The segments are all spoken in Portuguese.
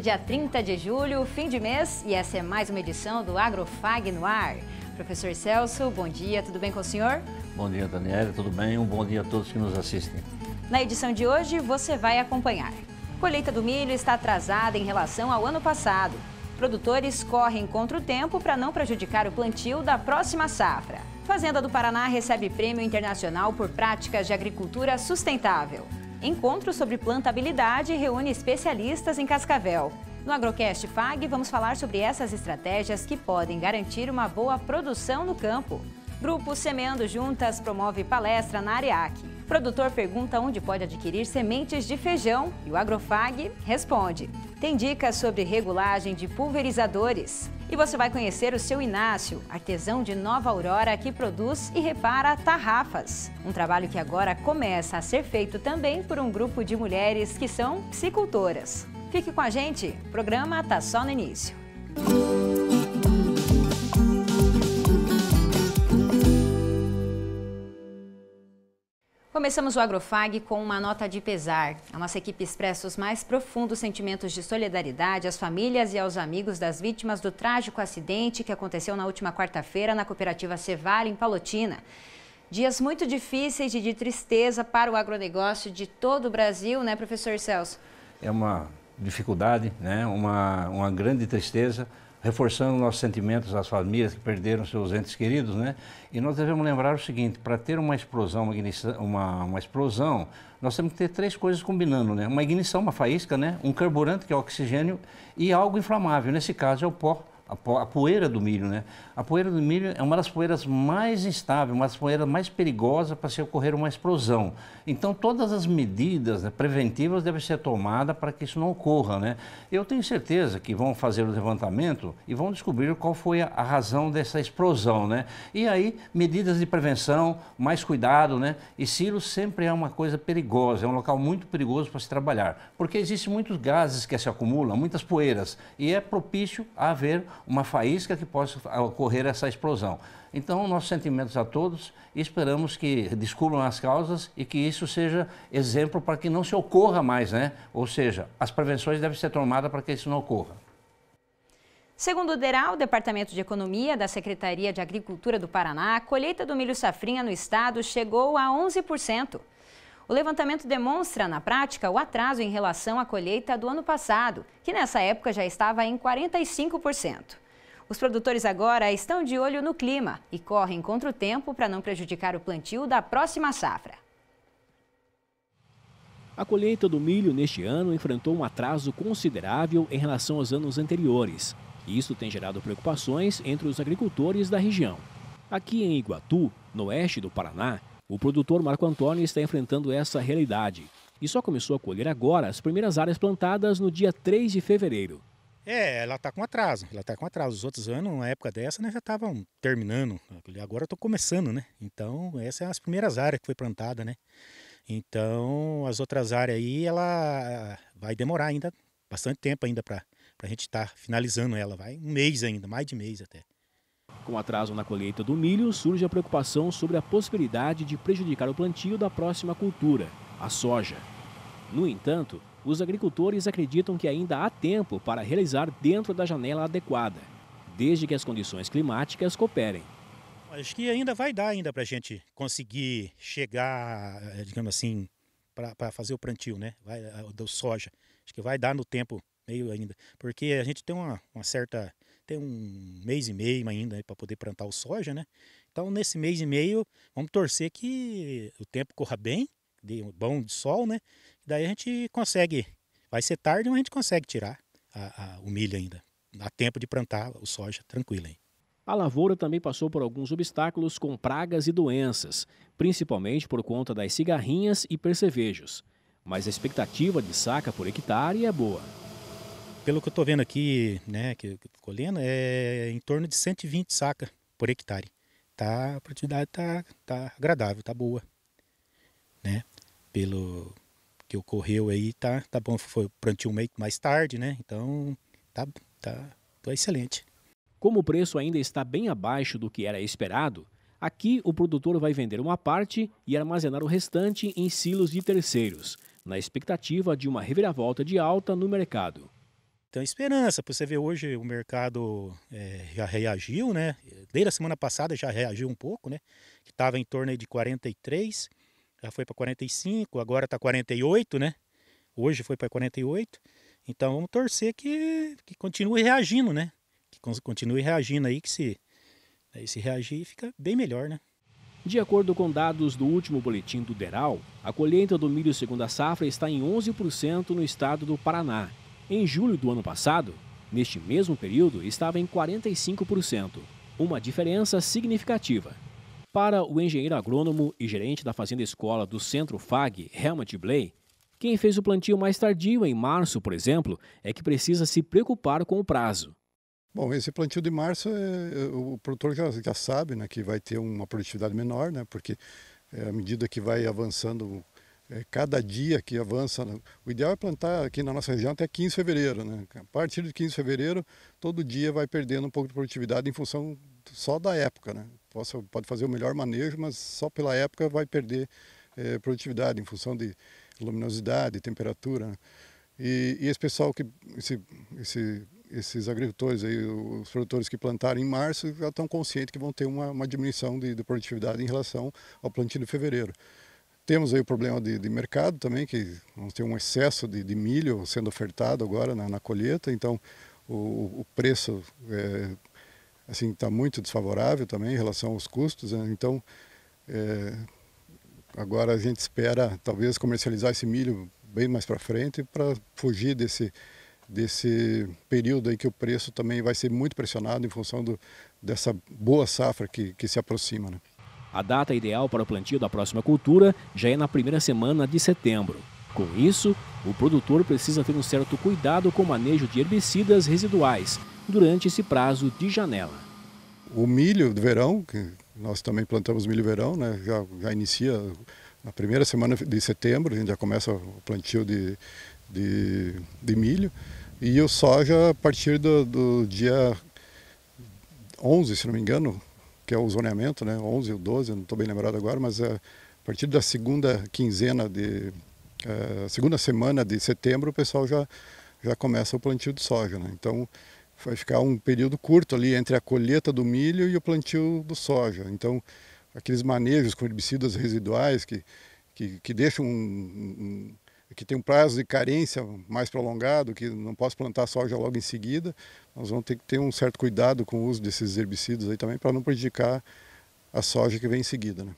dia 30 de julho, fim de mês, e essa é mais uma edição do Agrofag no ar. Professor Celso, bom dia, tudo bem com o senhor? Bom dia, Daniela, tudo bem? Um bom dia a todos que nos assistem. Na edição de hoje, você vai acompanhar. A colheita do milho está atrasada em relação ao ano passado. Produtores correm contra o tempo para não prejudicar o plantio da próxima safra. Fazenda do Paraná recebe prêmio internacional por práticas de agricultura sustentável. Encontro sobre plantabilidade reúne especialistas em Cascavel. No Agrocast FAG, vamos falar sobre essas estratégias que podem garantir uma boa produção no campo. Grupo Semeando Juntas promove palestra na Areac. Produtor pergunta onde pode adquirir sementes de feijão e o Agrofag responde. Tem dicas sobre regulagem de pulverizadores. E você vai conhecer o seu Inácio, artesão de Nova Aurora que produz e repara tarrafas. Um trabalho que agora começa a ser feito também por um grupo de mulheres que são psicultoras. Fique com a gente, o programa tá só no início. Começamos o Agrofag com uma nota de pesar. A nossa equipe expressa os mais profundos sentimentos de solidariedade às famílias e aos amigos das vítimas do trágico acidente que aconteceu na última quarta-feira na cooperativa Cevale, em Palotina. Dias muito difíceis e de tristeza para o agronegócio de todo o Brasil, né, professor Celso? É uma dificuldade, né? Uma grande tristeza, reforçando nossos sentimentos às famílias que perderam seus entes queridos, né? E nós devemos lembrar o seguinte: para ter uma explosão, uma explosão, nós temos que ter três coisas combinando, né? Uma ignição, uma faísca, né? Um carburante, que é o oxigênio, e algo inflamável. Nesse caso é o pó, a poeira do milho, né? A poeira do milho é uma das poeiras mais instáveis, uma das poeiras mais perigosas para se ocorrer uma explosão. Então, todas as medidas, né, preventivas devem ser tomadas para que isso não ocorra, né? Eu tenho certeza que vão fazer o levantamento e vão descobrir qual foi a razão dessa explosão, né? E aí, medidas de prevenção, mais cuidado, né? E silos sempre é uma coisa perigosa, é um local muito perigoso para se trabalhar, porque existem muitos gases que se acumulam, muitas poeiras, e é propício a haver uma faísca que possa ocorrer essa explosão. Então, nossos sentimentos a todos e esperamos que descubram as causas e que isso seja exemplo para que não se ocorra mais, né? Ou seja, as prevenções devem ser tomadas para que isso não ocorra. Segundo o DERAL, Departamento de Economia da Secretaria de Agricultura do Paraná, a colheita do milho safrinha no estado chegou a 11%. O levantamento demonstra, na prática, o atraso em relação à colheita do ano passado, que nessa época já estava em 45%. Os produtores agora estão de olho no clima e correm contra o tempo para não prejudicar o plantio da próxima safra. A colheita do milho neste ano enfrentou um atraso considerável em relação aos anos anteriores. E isso tem gerado preocupações entre os agricultores da região. Aqui em Iguatu, no oeste do Paraná, o produtor Marco Antônio está enfrentando essa realidade e só começou a colher agora as primeiras áreas plantadas no dia 3 de fevereiro. Ela está com atraso, Os outros anos, na época dessa, né, já estavam terminando. Agora eu estou começando, né? Então, essas são as primeiras áreas que foi plantada, né? Então, as outras áreas aí, ela vai demorar ainda bastante tempo ainda para a gente estar finalizando ela. Vai um mês ainda, mais de mês até. Com atraso na colheita do milho, surge a preocupação sobre a possibilidade de prejudicar o plantio da próxima cultura, a soja. No entanto, os agricultores acreditam que ainda há tempo para realizar dentro da janela adequada, desde que as condições climáticas cooperem. Acho que ainda vai dar para a gente conseguir chegar, digamos assim, para fazer o plantio, né? Do soja. Acho que vai dar no tempo meio ainda, porque a gente tem tem um mês e meio ainda para poder plantar o soja, né? Então, nesse mês e meio, vamos torcer que o tempo corra bem, dê um bom de sol, né? Daí a gente consegue, vai ser tarde, mas a gente consegue tirar o milho ainda. Dá tempo de plantar o soja tranquilo aí. A lavoura também passou por alguns obstáculos com pragas e doenças, principalmente por conta das cigarrinhas e percevejos. Mas a expectativa de saca por hectare é boa. Pelo que eu estou vendo aqui, né, que eu tô colhendo, é em torno de 120 sacas por hectare. A produtividade tá agradável, tá boa, né? Pelo que ocorreu aí, tá bom. Foi o plantio mais tarde, né? Então tá excelente. Como o preço ainda está bem abaixo do que era esperado, aqui o produtor vai vender uma parte e armazenar o restante em silos de terceiros, na expectativa de uma reviravolta de alta no mercado. Então, esperança, para você ver hoje o mercado já reagiu, né? Desde a semana passada já reagiu um pouco, né? Que estava em torno aí de 43, já foi para 45, agora está 48, né? Hoje foi para 48. Então, vamos torcer que continue reagindo, né? Que continue reagindo aí, que se reagir fica bem melhor, né? De acordo com dados do último boletim do DERAL, a colheita do milho segunda safra está em 11% no estado do Paraná. Em julho do ano passado, neste mesmo período, estava em 45%, uma diferença significativa. Para o engenheiro agrônomo e gerente da Fazenda Escola do Centro FAG, Helmut Bley, quem fez o plantio mais tardio, em março, por exemplo, é que precisa se preocupar com o prazo. Bom, esse plantio de março, o produtor já sabe, né, que vai ter uma produtividade menor, né, porque à medida que vai avançando, cada dia que avança, o ideal é plantar aqui na nossa região até 15 de fevereiro. Né? A partir de 15 de fevereiro, todo dia vai perdendo um pouco de produtividade em função só da época. Né? Pode fazer o melhor manejo, mas só pela época vai perder produtividade em função de luminosidade, temperatura. Né? E esse pessoal, esses agricultores, aí, os produtores que plantaram em março, já estão conscientes que vão ter uma diminuição de produtividade em relação ao plantio de fevereiro. Temos aí o problema de mercado também, que vamos ter um excesso de milho sendo ofertado agora na colheita, então o preço assim, está muito desfavorável também em relação aos custos, né? Então agora a gente espera talvez comercializar esse milho bem mais para frente para fugir desse período aí que o preço também vai ser muito pressionado em função dessa boa safra que se aproxima. Né? A data ideal para o plantio da próxima cultura já é na primeira semana de setembro. Com isso, o produtor precisa ter um certo cuidado com o manejo de herbicidas residuais durante esse prazo de janela. O milho do verão, que nós também plantamos milho verão, né, já inicia na primeira semana de setembro, a gente já começa o plantio de milho, e o soja a partir do dia 11, se não me engano, que é o zoneamento, né? 11 ou 12, não estou bem lembrado agora, mas a partir da segunda segunda semana de setembro, o pessoal já começa o plantio de soja. Né? Então, vai ficar um período curto ali entre a colheita do milho e o plantio do soja. Então, aqueles manejos com herbicidas residuais que deixam que tem um prazo de carência mais prolongado, que não posso plantar soja logo em seguida, nós vamos ter que ter um certo cuidado com o uso desses herbicidas aí também para não prejudicar a soja que vem em seguida. Né?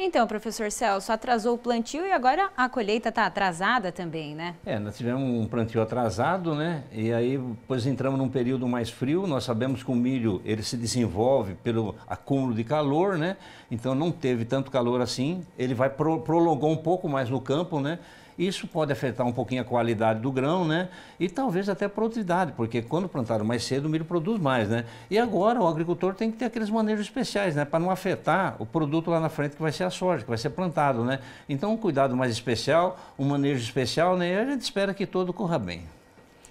Então, professor Celso, atrasou o plantio e agora a colheita está atrasada também, né? Nós tivemos um plantio atrasado, né? E aí depois entramos num período mais frio. Nós sabemos que o milho ele se desenvolve pelo acúmulo de calor, né? Então não teve tanto calor assim. Ele vai prolongou um pouco mais no campo, né? Isso pode afetar um pouquinho a qualidade do grão, né? E talvez até a produtividade, porque quando plantaram mais cedo o milho produz mais, né? E agora o agricultor tem que ter aqueles manejos especiais, né? Para não afetar o produto lá na frente que vai ser a soja, que vai ser plantado, né? Então um cuidado mais especial, um manejo especial, né? E a gente espera que tudo corra bem.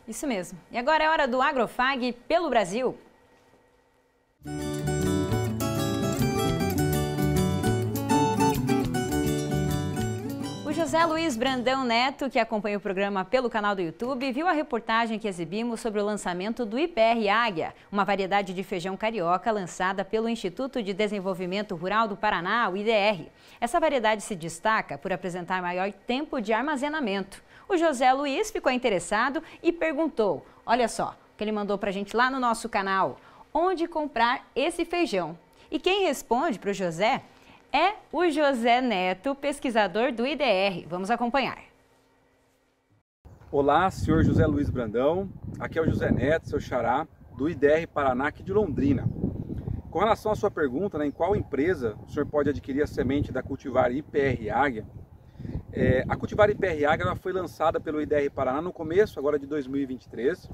Isso mesmo. E agora é hora do Agrofag pelo Brasil. José Luiz Brandão Neto, que acompanha o programa pelo canal do YouTube, viu a reportagem que exibimos sobre o lançamento do IPR Águia, uma variedade de feijão carioca lançada pelo Instituto de Desenvolvimento Rural do Paraná, o IDR. Essa variedade se destaca por apresentar maior tempo de armazenamento. O José Luiz ficou interessado e perguntou, olha só, o que ele mandou pra gente lá no nosso canal, onde comprar esse feijão? E quem responde para o José é o José Neto, pesquisador do IDR. Vamos acompanhar. Olá, senhor José Luiz Brandão. Aqui é o José Neto, seu xará, do IDR Paraná, aqui de Londrina. Com relação à sua pergunta, né, em qual empresa o senhor pode adquirir a semente da cultivar IPR Águia, a cultivar IPR Águia ela foi lançada pelo IDR Paraná no começo agora de 2023.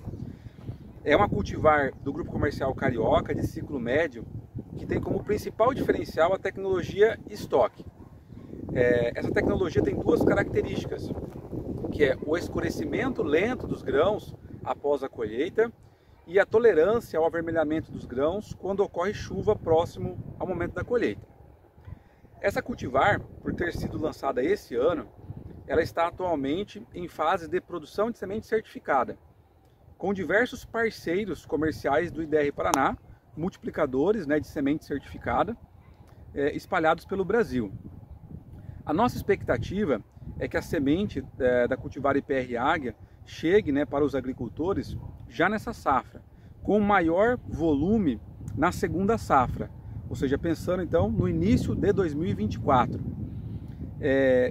É uma cultivar do grupo comercial Carioca, de ciclo médio, que tem como principal diferencial a tecnologia estoque. Essa tecnologia tem duas características, que é o escurecimento lento dos grãos após a colheita e a tolerância ao avermelhamento dos grãos quando ocorre chuva próximo ao momento da colheita. Essa cultivar, por ter sido lançada esse ano, ela está atualmente em fase de produção de semente certificada. com diversos parceiros comerciais do IDR Paraná, multiplicadores, né, de semente certificada, espalhados pelo Brasil. A nossa expectativa é que a semente da cultivar IPR Águia chegue, né, para os agricultores já nessa safra, com maior volume na segunda safra, ou seja, pensando então no início de 2024.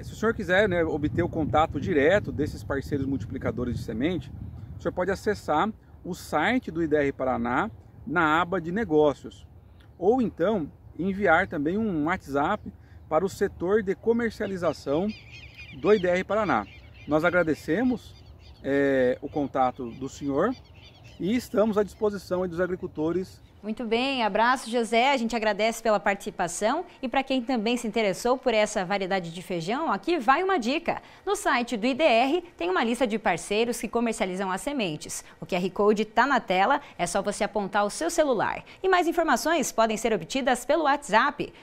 Se o senhor quiser, né, obter o contato direto desses parceiros multiplicadores de semente, o senhor pode acessar o site do IDR Paraná na aba de negócios, ou então enviar também um WhatsApp para o setor de comercialização do IDR Paraná. Nós agradecemos o contato do senhor e estamos à disposição dos agricultores. Muito bem, abraço José, a gente agradece pela participação e para quem também se interessou por essa variedade de feijão, aqui vai uma dica. No site do IDR tem uma lista de parceiros que comercializam as sementes. O QR Code está na tela, é só você apontar o seu celular. E mais informações podem ser obtidas pelo WhatsApp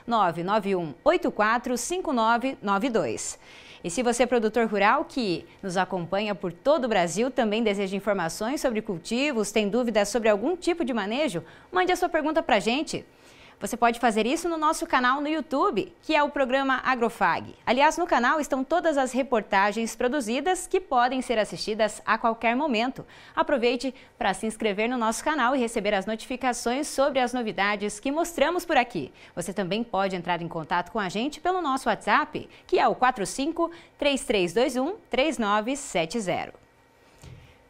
43991845992. E se você é produtor rural que nos acompanha por todo o Brasil, também deseja informações sobre cultivos, tem dúvidas sobre algum tipo de manejo, mande a sua pergunta para a gente. Você pode fazer isso no nosso canal no YouTube, que é o programa Agrofag. Aliás, no canal estão todas as reportagens produzidas que podem ser assistidas a qualquer momento. Aproveite para se inscrever no nosso canal e receber as notificações sobre as novidades que mostramos por aqui. Você também pode entrar em contato com a gente pelo nosso WhatsApp, que é o 45-3321-3970.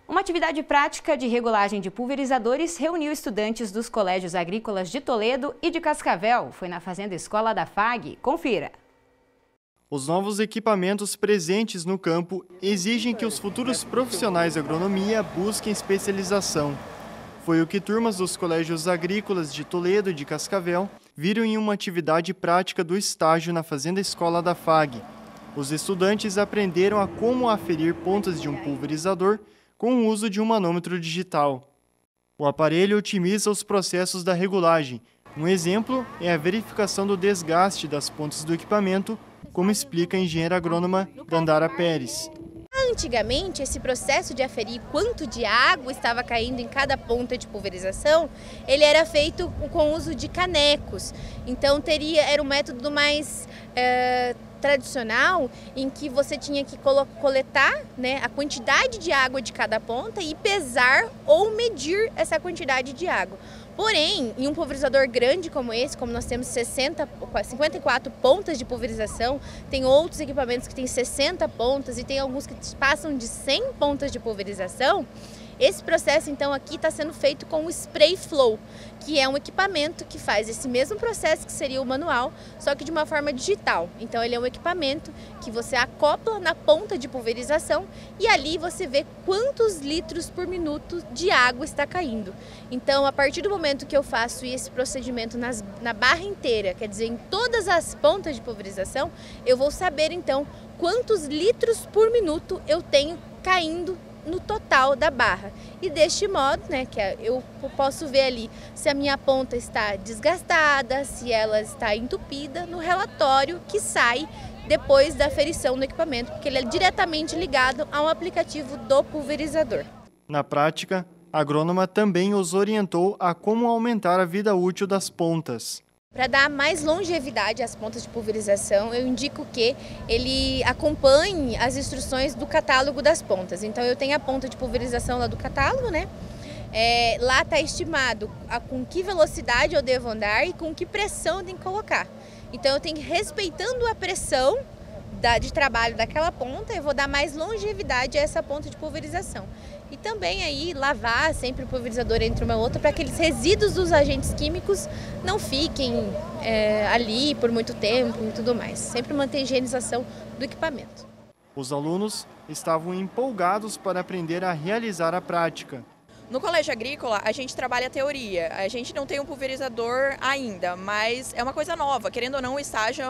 Uma atividade prática de regulagem de pulverizadores reuniu estudantes dos colégios agrícolas de Toledo e de Cascavel. Foi na Fazenda Escola da FAG. Confira. Os novos equipamentos presentes no campo exigem que os futuros profissionais de agronomia busquem especialização. Foi o que turmas dos colégios agrícolas de Toledo e de Cascavel viram em uma atividade prática do estágio na Fazenda Escola da FAG. Os estudantes aprenderam a como aferir pontas de um pulverizador com o uso de um manômetro digital. O aparelho otimiza os processos da regulagem. Um exemplo é a verificação do desgaste das pontas do equipamento, como explica a engenheira agrônoma Dandara Pérez. Antigamente, esse processo de aferir quanto de água estava caindo em cada ponta de pulverização, ele era feito com o uso de canecos. Então era um método mais tradicional, em que você tinha que coletar, né, a quantidade de água de cada ponta e pesar ou medir essa quantidade de água. Porém, em um pulverizador grande como esse, como nós temos 54 pontas de pulverização, tem outros equipamentos que têm 60 pontas e tem alguns que passam de 100 pontas de pulverização. Esse processo, então, aqui está sendo feito com o Spray Flow, que é um equipamento que faz esse mesmo processo que seria o manual, só que de uma forma digital. Então, ele é um equipamento que você acopla na ponta de pulverização e ali você vê quantos litros por minuto de água está caindo. Então, a partir do momento que eu faço esse procedimento na barra inteira, quer dizer, em todas as pontas de pulverização, eu vou saber, então, quantos litros por minuto eu tenho caindo no total da barra. E deste modo, né, que eu posso ver ali se a minha ponta está desgastada, se ela está entupida, no relatório que sai depois da aferição do equipamento, porque ele é diretamente ligado a um aplicativo do pulverizador. Na prática, a agrônoma também os orientou a como aumentar a vida útil das pontas. Para dar mais longevidade às pontas de pulverização, eu indico que ele acompanhe as instruções do catálogo das pontas. Então eu tenho a ponta de pulverização lá do catálogo, né? Lá está estimado com que velocidade eu devo andar e com que pressão eu tenho que colocar. Então eu tenho que, respeitando a pressão de trabalho daquela ponta, eu vou dar mais longevidade a essa ponta de pulverização. E também aí lavar sempre o pulverizador entre uma e outra para que aqueles resíduos dos agentes químicos não fiquem ali por muito tempo e tudo mais. Sempre manter a higienização do equipamento. Os alunos estavam empolgados para aprender a realizar a prática. No colégio agrícola, a gente trabalha a teoria. A gente não tem um pulverizador ainda, mas é uma coisa nova. Querendo ou não, o estágio,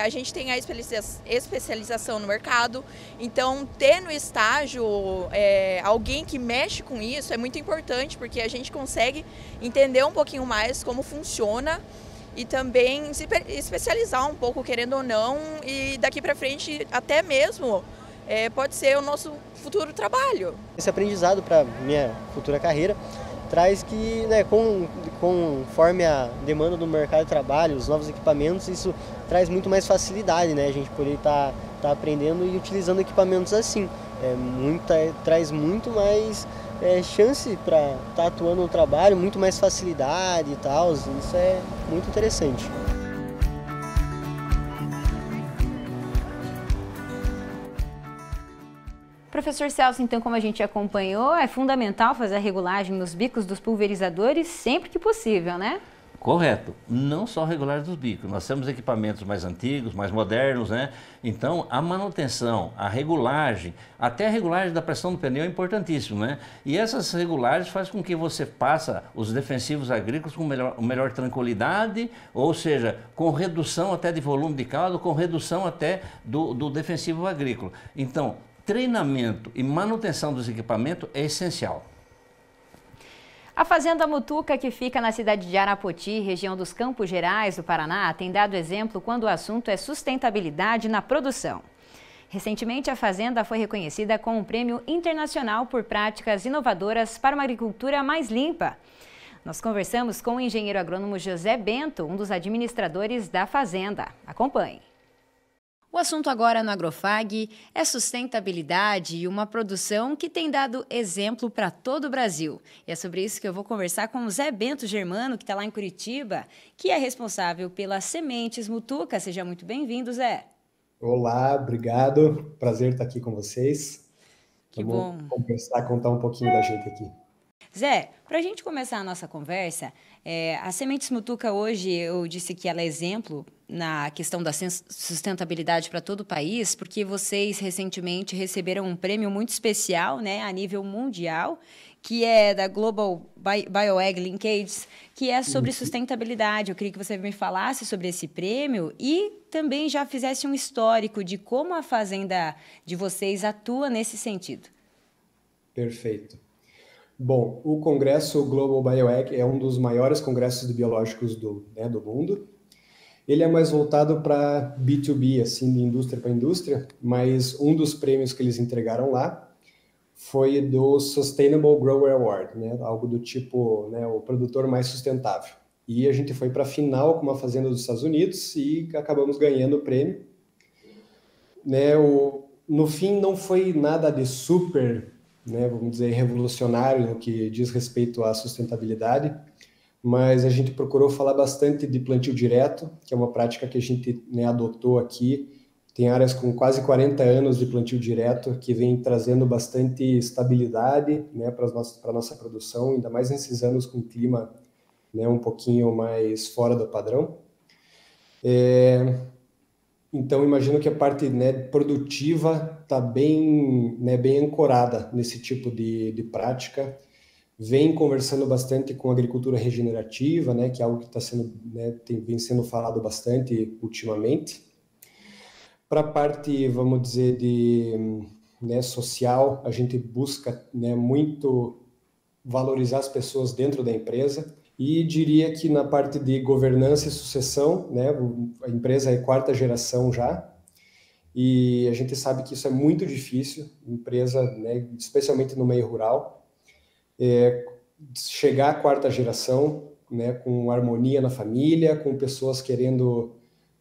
a gente tem a especialização no mercado. Então, ter no estágio alguém que mexe com isso é muito importante, porque a gente consegue entender um pouquinho mais como funciona e também se especializar um pouco, querendo ou não, e daqui para frente até mesmo pode ser o nosso futuro trabalho. Esse aprendizado para minha futura carreira traz que, né, conforme a demanda do mercado de trabalho, os novos equipamentos, isso traz muito mais facilidade, né? A gente poder estar aprendendo e utilizando equipamentos assim. Traz muito mais chance para estar atuando no trabalho, muito mais facilidade e tal. Isso é muito interessante. Professor Celso, então, como a gente acompanhou, é fundamental fazer a regulagem nos bicos dos pulverizadores sempre que possível, né? Correto. Não só regular dos bicos. Nós temos equipamentos mais antigos, mais modernos, né? Então, a manutenção, a regulagem, até a regulagem da pressão do pneu é importantíssimo, né? E essas regulagens fazem com que você passe os defensivos agrícolas com melhor tranquilidade, ou seja, com redução até de volume de caldo, com redução até do defensivo agrícola. Então, treinamento e manutenção dos equipamentos é essencial. A Fazenda Mutuca, que fica na cidade de Arapoti, região dos Campos Gerais do Paraná, tem dado exemplo quando o assunto é sustentabilidade na produção. Recentemente, a fazenda foi reconhecida com um prêmio internacional por práticas inovadoras para uma agricultura mais limpa. Nós conversamos com o engenheiro agrônomo José Bento, um dos administradores da fazenda. Acompanhe. O assunto agora no Agrofag é sustentabilidade e uma produção que tem dado exemplo para todo o Brasil. E é sobre isso que eu vou conversar com o Zé Bento Germano, que está lá em Curitiba, que é responsável pelas sementes Mutuca. Seja muito bem-vindo, Zé. Olá, obrigado. Prazer estar aqui com vocês. Que bom. Conversar, contar um pouquinho da gente aqui. Zé, para a gente começar a nossa conversa, a Sementes Mutuca hoje, eu disse que ela é exemplo na questão da sustentabilidade para todo o país, porque vocês recentemente receberam um prêmio muito especial, né, a nível mundial, que é da Global Bioag Linkage, que é sobre sustentabilidade. Eu queria que você me falasse sobre esse prêmio e também já fizesse um histórico de como a fazenda de vocês atua nesse sentido. Perfeito. Bom, o Congresso Global Bioag é um dos maiores congressos de biológicos do mundo. Ele é mais voltado para B2B, assim, de indústria para indústria, mas um dos prêmios que eles entregaram lá foi do Sustainable Grower Award, né? Algo do tipo, né, o produtor mais sustentável. E a gente foi para a final com uma fazenda dos Estados Unidos e acabamos ganhando o prêmio. Né, no fim, não foi nada de super, né, vamos dizer, revolucionário no que diz respeito à sustentabilidade, mas a gente procurou falar bastante de plantio direto, que é uma prática que a gente, né, adotou aqui. Tem áreas com quase 40 anos de plantio direto, que vem trazendo bastante estabilidade, né, para a nossa produção, ainda mais nesses anos com clima, né, um pouquinho mais fora do padrão. Então, imagino que a parte, né, produtiva está bem, né, bem ancorada nesse tipo de prática. Vem conversando bastante com a agricultura regenerativa, né, que é algo que está sendo, né, vem sendo falado bastante ultimamente. Para a parte, vamos dizer, né, social, a gente busca, né, muito valorizar as pessoas dentro da empresa. E diria que na parte de governança e sucessão, né, a empresa é 4ª geração já, e a gente sabe que isso é muito difícil, empresa, né, especialmente no meio rural, chegar à 4ª geração, né, com harmonia na família, com pessoas querendo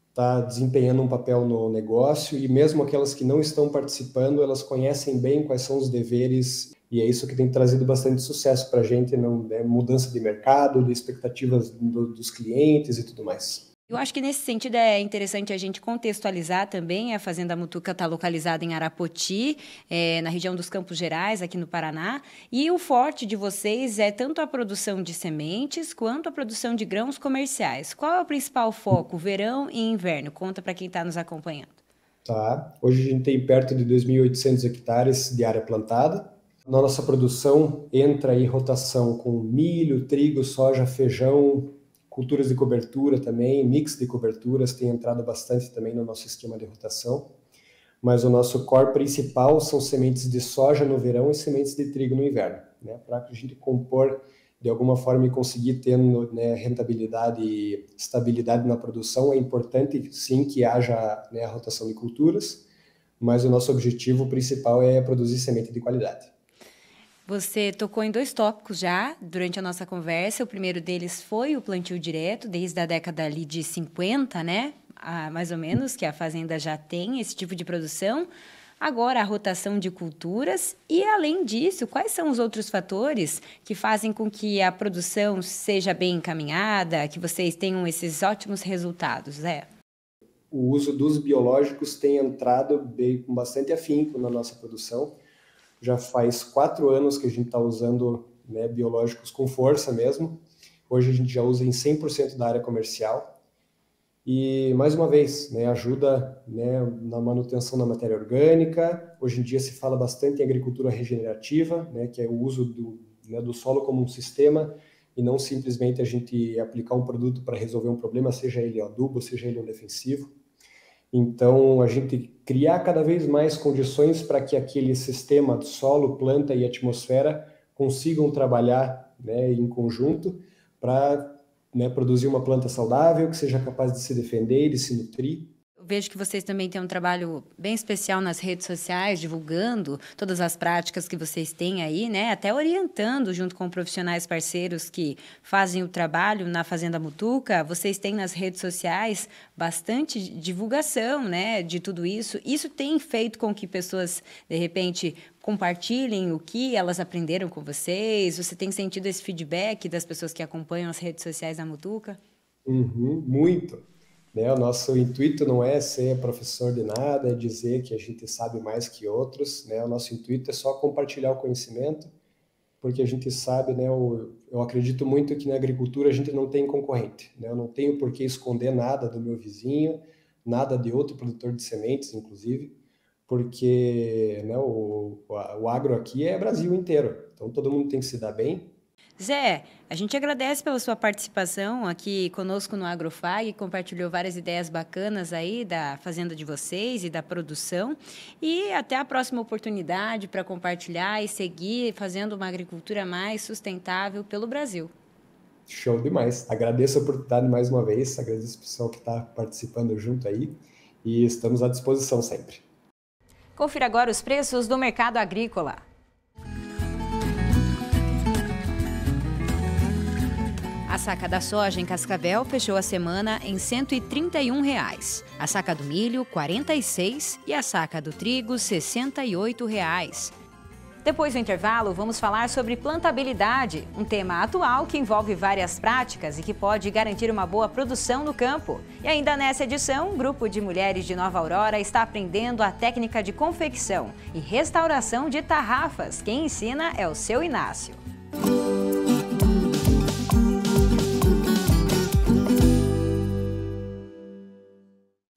estar desempenhando um papel no negócio, e mesmo aquelas que não estão participando, elas conhecem bem quais são os deveres. E é isso que tem trazido bastante sucesso para a gente, né? Mudança de mercado, de expectativas dos clientes e tudo mais. Eu acho que nesse sentido é interessante a gente contextualizar também. A Fazenda Mutuca está localizada em Arapoti, na região dos Campos Gerais, aqui no Paraná. E o forte de vocês é tanto a produção de sementes quanto a produção de grãos comerciais. Qual é o principal foco, verão e inverno? Conta para quem está nos acompanhando. Tá. Hoje a gente tem perto de 2.800 hectares de área plantada. Na nossa produção entra aí rotação com milho, trigo, soja, feijão, culturas de cobertura também, mix de coberturas tem entrado bastante também no nosso esquema de rotação. Mas o nosso core principal são sementes de soja no verão e sementes de trigo no inverno, né? Para a gente compor de alguma forma e conseguir ter, né, rentabilidade e estabilidade na produção, é importante sim que haja, né, a rotação de culturas, mas o nosso objetivo principal é produzir semente de qualidade. Você tocou em 2 tópicos já durante a nossa conversa. O primeiro deles foi o plantio direto, desde a década ali de 50, né? Mais ou menos, que a fazenda já tem esse tipo de produção. Agora, a rotação de culturas e, além disso, quais são os outros fatores que fazem com que a produção seja bem encaminhada, que vocês tenham esses ótimos resultados, Zé? O uso dos biológicos tem entrado com bastante afinco na nossa produção. Já faz 4 anos que a gente está usando, né, biológicos com força mesmo. Hoje a gente já usa em 100% da área comercial. E, mais uma vez, né, ajuda, né, na manutenção da matéria orgânica. Hoje em dia se fala bastante em agricultura regenerativa, né, que é o uso do solo como um sistema e não simplesmente a gente aplicar um produto para resolver um problema, seja ele adubo, seja ele um defensivo. Então, a gente criar cada vez mais condições para que aquele sistema de solo, planta e atmosfera consigam trabalhar, né, em conjunto para, né, produzir uma planta saudável, que seja capaz de se defender e de se nutrir. Eu vejo que vocês também têm um trabalho bem especial nas redes sociais, divulgando todas as práticas que vocês têm aí, né? Até orientando junto com profissionais parceiros que fazem o trabalho na Fazenda Mutuca. Vocês têm nas redes sociais bastante divulgação, né, de tudo isso. Isso tem feito com que pessoas, de repente, compartilhem o que elas aprenderam com vocês? Você tem sentido esse feedback das pessoas que acompanham as redes sociais da Mutuca? Muito. Né, o nosso intuito não é ser professor de nada, é dizer que a gente sabe mais que outros, né? O nosso intuito é só compartilhar o conhecimento, porque a gente sabe, né, eu acredito muito que na agricultura a gente não tem concorrente, né? Eu não tenho por que esconder nada do meu vizinho, nada de outro produtor de sementes, inclusive, porque, né, o agro aqui é Brasil inteiro, então todo mundo tem que se dar bem. Zé, a gente agradece pela sua participação aqui conosco no AgroFag, compartilhou várias ideias bacanas aí da fazenda de vocês e da produção. E até a próxima oportunidade para compartilhar e seguir fazendo uma agricultura mais sustentável pelo Brasil. Show demais. Agradeço a oportunidade mais uma vez, agradeço o pessoal que está participando junto aí e estamos à disposição sempre. Confira agora os preços do mercado agrícola. A saca da soja em Cascavel fechou a semana em R$ 131. A saca do milho, R$ 46 e a saca do trigo, R$ 68. Depois do intervalo, vamos falar sobre plantabilidade, um tema atual que envolve várias práticas e que pode garantir uma boa produção no campo. E ainda nessa edição, um grupo de mulheres de Nova Aurora está aprendendo a técnica de confecção e restauração de tarrafas. Quem ensina é o seu Inácio.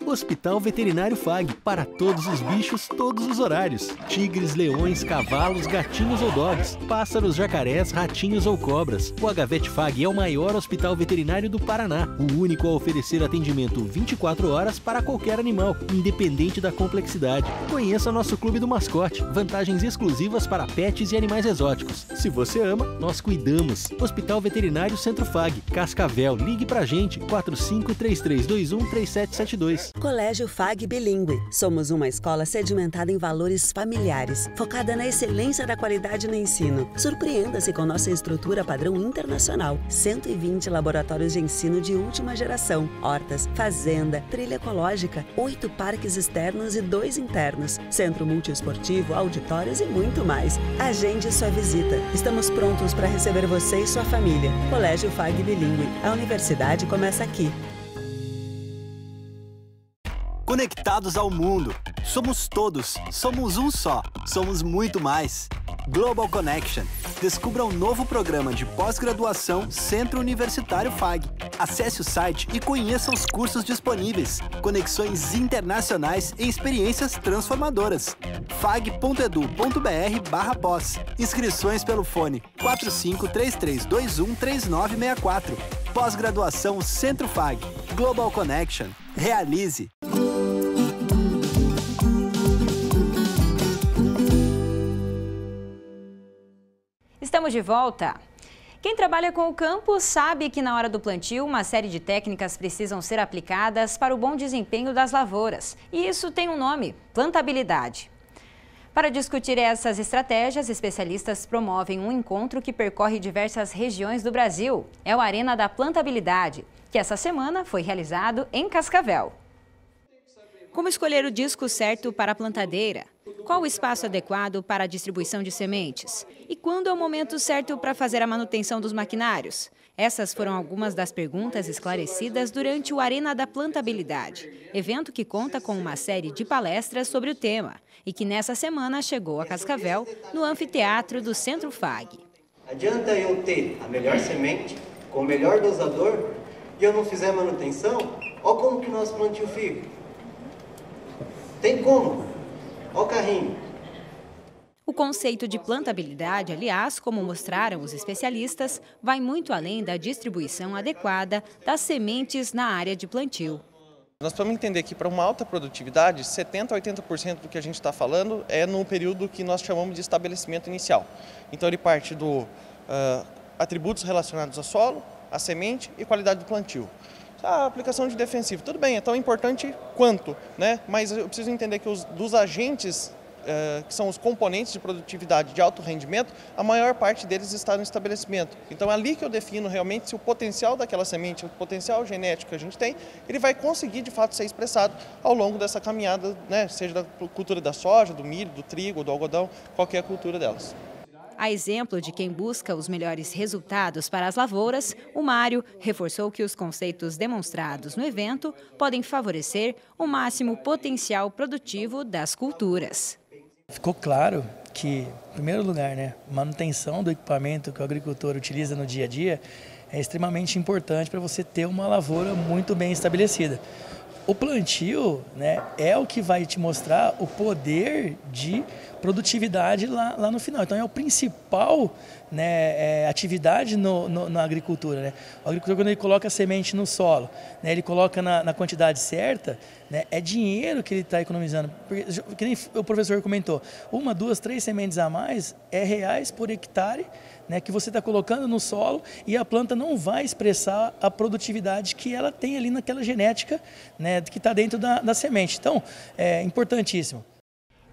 Hospital Veterinário FAG, para todos os bichos, todos os horários. Tigres, leões, cavalos, gatinhos ou dogs, pássaros, jacarés, ratinhos ou cobras. O HVet FAG é o maior hospital veterinário do Paraná, o único a oferecer atendimento 24 horas para qualquer animal, independente da complexidade. Conheça nosso Clube do Mascote, vantagens exclusivas para pets e animais exóticos. Se você ama, nós cuidamos. Hospital Veterinário Centro FAG, Cascavel, ligue pra gente, 4533213772. Colégio FAG Bilíngue. Somos uma escola sedimentada em valores familiares, focada na excelência da qualidade no ensino. Surpreenda-se com nossa estrutura padrão internacional. 120 laboratórios de ensino de última geração, hortas, fazenda, trilha ecológica, 8 parques externos e 2 internos, centro multiesportivo, auditórios e muito mais. Agende sua visita. Estamos prontos para receber você e sua família. Colégio FAG Bilíngue. A universidade começa aqui. Conectados ao mundo. Somos todos. Somos um só. Somos muito mais. Global Connection. Descubra um novo programa de pós-graduação Centro Universitário FAG. Acesse o site e conheça os cursos disponíveis. Conexões internacionais e experiências transformadoras. fag.edu.br/pós. Inscrições pelo fone 4533213964. Pós-graduação Centro FAG. Global Connection. Realize. Estamos de volta. Quem trabalha com o campo sabe que na hora do plantio, uma série de técnicas precisam ser aplicadas para o bom desempenho das lavouras. E isso tem um nome: plantabilidade. Para discutir essas estratégias, especialistas promovem um encontro que percorre diversas regiões do Brasil. É o Arena da Plantabilidade, que essa semana foi realizado em Cascavel. Como escolher o disco certo para a plantadeira? Qual o espaço adequado para a distribuição de sementes? E quando é o momento certo para fazer a manutenção dos maquinários? Essas foram algumas das perguntas esclarecidas durante o Arena da Plantabilidade, evento que conta com uma série de palestras sobre o tema e que nessa semana chegou a Cascavel, no anfiteatro do Centro FAG. Adianta eu ter a melhor semente, com o melhor dosador, e eu não fizer manutenção? Olha como que nosso plantio fica. Tem como? Olha o carrinho. O conceito de plantabilidade, aliás, como mostraram os especialistas, vai muito além da distribuição adequada das sementes na área de plantio. Nós podemos entender que para uma alta produtividade, 70% a 80% do que a gente está falando é no período que nós chamamos de estabelecimento inicial. Então ele parte do atributos relacionados ao solo, à semente e qualidade do plantio. A aplicação de defensivo, tudo bem, é tão importante quanto, né? Mas eu preciso entender que dos agentes que são os componentes de produtividade de alto rendimento, a maior parte deles está no estabelecimento. Então é ali que eu defino realmente se o potencial daquela semente, o potencial genético que a gente tem, ele vai conseguir de fato ser expressado ao longo dessa caminhada, né? Seja da cultura da soja, do milho, do trigo, do algodão, qualquer cultura delas. A exemplo de quem busca os melhores resultados para as lavouras, o Mário reforçou que os conceitos demonstrados no evento podem favorecer o máximo potencial produtivo das culturas. Ficou claro que, em primeiro lugar, manutenção do equipamento que o agricultor utiliza no dia a dia é extremamente importante para você ter uma lavoura muito bem estabelecida. O plantio é o que vai te mostrar o poder de produtividade lá no final. Então é o principal atividade na agricultura. O agricultor, quando ele coloca a semente no solo, ele coloca na quantidade certa, é dinheiro que ele está economizando. Porque, que nem o professor comentou, 1, 2, 3 sementes a mais é reais por hectare, que você está colocando no solo, e a planta não vai expressar a produtividade que ela tem ali naquela genética que está dentro da semente. Então, é importantíssimo.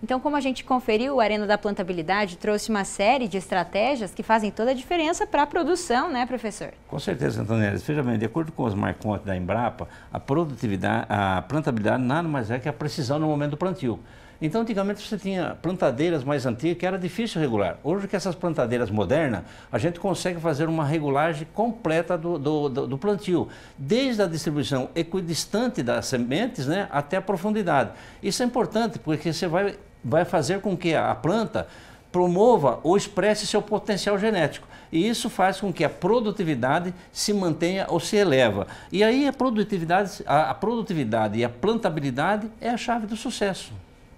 Então, como a gente conferiu, o Arena da Plantabilidade trouxe uma série de estratégias que fazem toda a diferença para a produção, né, professor? Com certeza, Antonella. Veja bem, de acordo com os marcontes da Embrapa, a produtividade, a plantabilidade nada mais é que a precisão no momento do plantio. Então, antigamente você tinha plantadeiras mais antigas que era difícil regular. Hoje, com essas plantadeiras modernas, a gente consegue fazer uma regulagem completa do plantio, desde a distribuição equidistante das sementes, até a profundidade. Isso é importante porque você vai fazer com que a planta promova ou expresse seu potencial genético. E isso faz com que a produtividade se mantenha ou se eleva. E aí a produtividade e a plantabilidade é a chave do sucesso.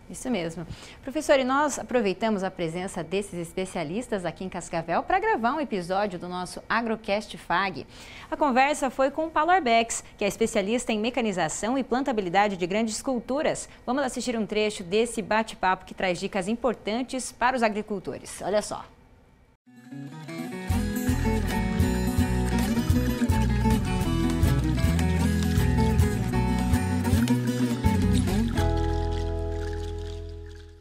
Isso mesmo. Professor, e nós aproveitamos a presença desses especialistas aqui em Cascavel para gravar um episódio do nosso Agrocast FAG. A conversa foi com o Paulo Arbex, que é especialista em mecanização e plantabilidade de grandes culturas. Vamos assistir um trecho desse bate-papo que traz dicas importantes para os agricultores. Olha só.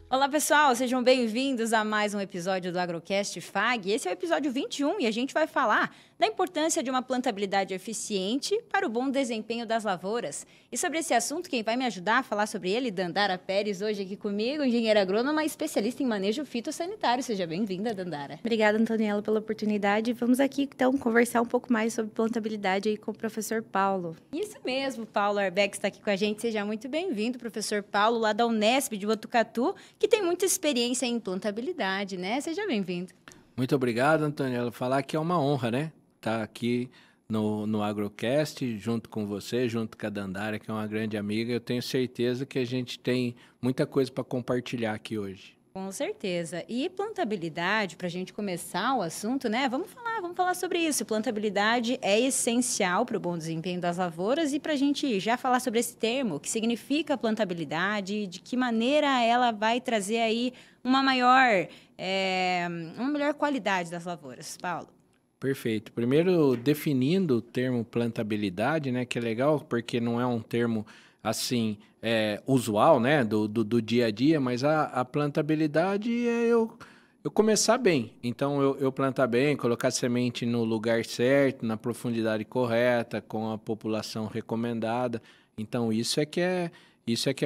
Olá pessoal, sejam bem-vindos a mais um episódio do Agrocast FAG. Esse é o episódio 21 e a gente vai falar da importância de uma plantabilidade eficiente para o bom desempenho das lavouras. E sobre esse assunto, quem vai me ajudar a falar sobre ele, Dandara Pérez, hoje aqui comigo, engenheira agrônoma e especialista em manejo fitossanitário. Seja bem-vinda, Dandara. Obrigada, Antoniela, pela oportunidade. Vamos aqui, então, conversar um pouco mais sobre plantabilidade aí com o professor Paulo. Isso mesmo, Paulo Arbex está aqui com a gente. Seja muito bem-vindo, professor Paulo, lá da Unesp de Botucatu, que tem muita experiência em plantabilidade, né? Seja bem-vindo. Muito obrigado, Antoniela. Falar que é uma honra, né? Estar aqui no Agrocast, junto com você, junto com a Dandara, que é uma grande amiga. Eu tenho certeza que a gente tem muita coisa para compartilhar aqui hoje. Com certeza. E plantabilidade, para a gente começar o assunto, né? Vamos falar sobre isso. Plantabilidade é essencial para o bom desempenho das lavouras e para a gente já falar sobre esse termo, o que significa plantabilidade, de que maneira ela vai trazer aí uma melhor qualidade das lavouras. Paulo. Perfeito. Primeiro, definindo o termo plantabilidade, né, que é legal, porque não é um termo assim usual, né, do dia a dia, mas a plantabilidade é eu começar bem. Então, eu plantar bem, colocar semente no lugar certo, na profundidade correta, com a população recomendada. Então, isso é que é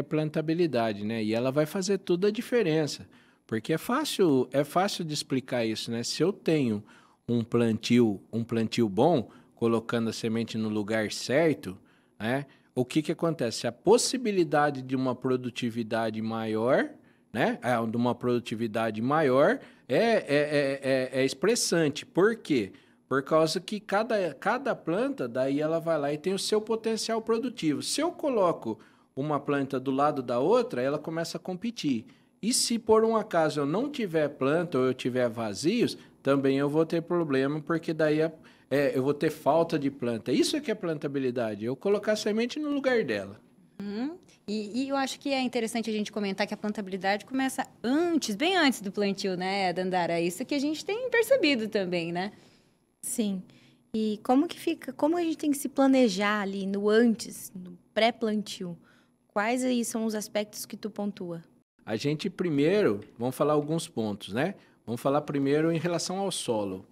plantabilidade, né? E ela vai fazer toda a diferença, porque é fácil de explicar isso, né? Se eu tenho um plantio bom, colocando a semente no lugar certo, né? O que acontece? A possibilidade de uma produtividade maior, né? De uma produtividade maior é expressante. Por quê? Por causa que cada planta, daí ela vai lá e tem o seu potencial produtivo. Se eu coloco uma planta do lado da outra, ela começa a competir. E se por um acaso eu não tiver planta ou eu tiver vazios, também eu vou ter problema, porque daí eu vou ter falta de planta. Isso é que é plantabilidade, eu colocar a semente no lugar dela. E eu acho que é interessante a gente comentar que a plantabilidade começa bem antes do plantio, né, Dandara? Isso que a gente tem percebido também, né? Sim. E como a gente tem que se planejar ali no antes, no pré-plantio? Quais aí são os aspectos que tu pontua? A gente primeiro, vamos falar alguns pontos, né? Vamos falar primeiro em relação ao solo.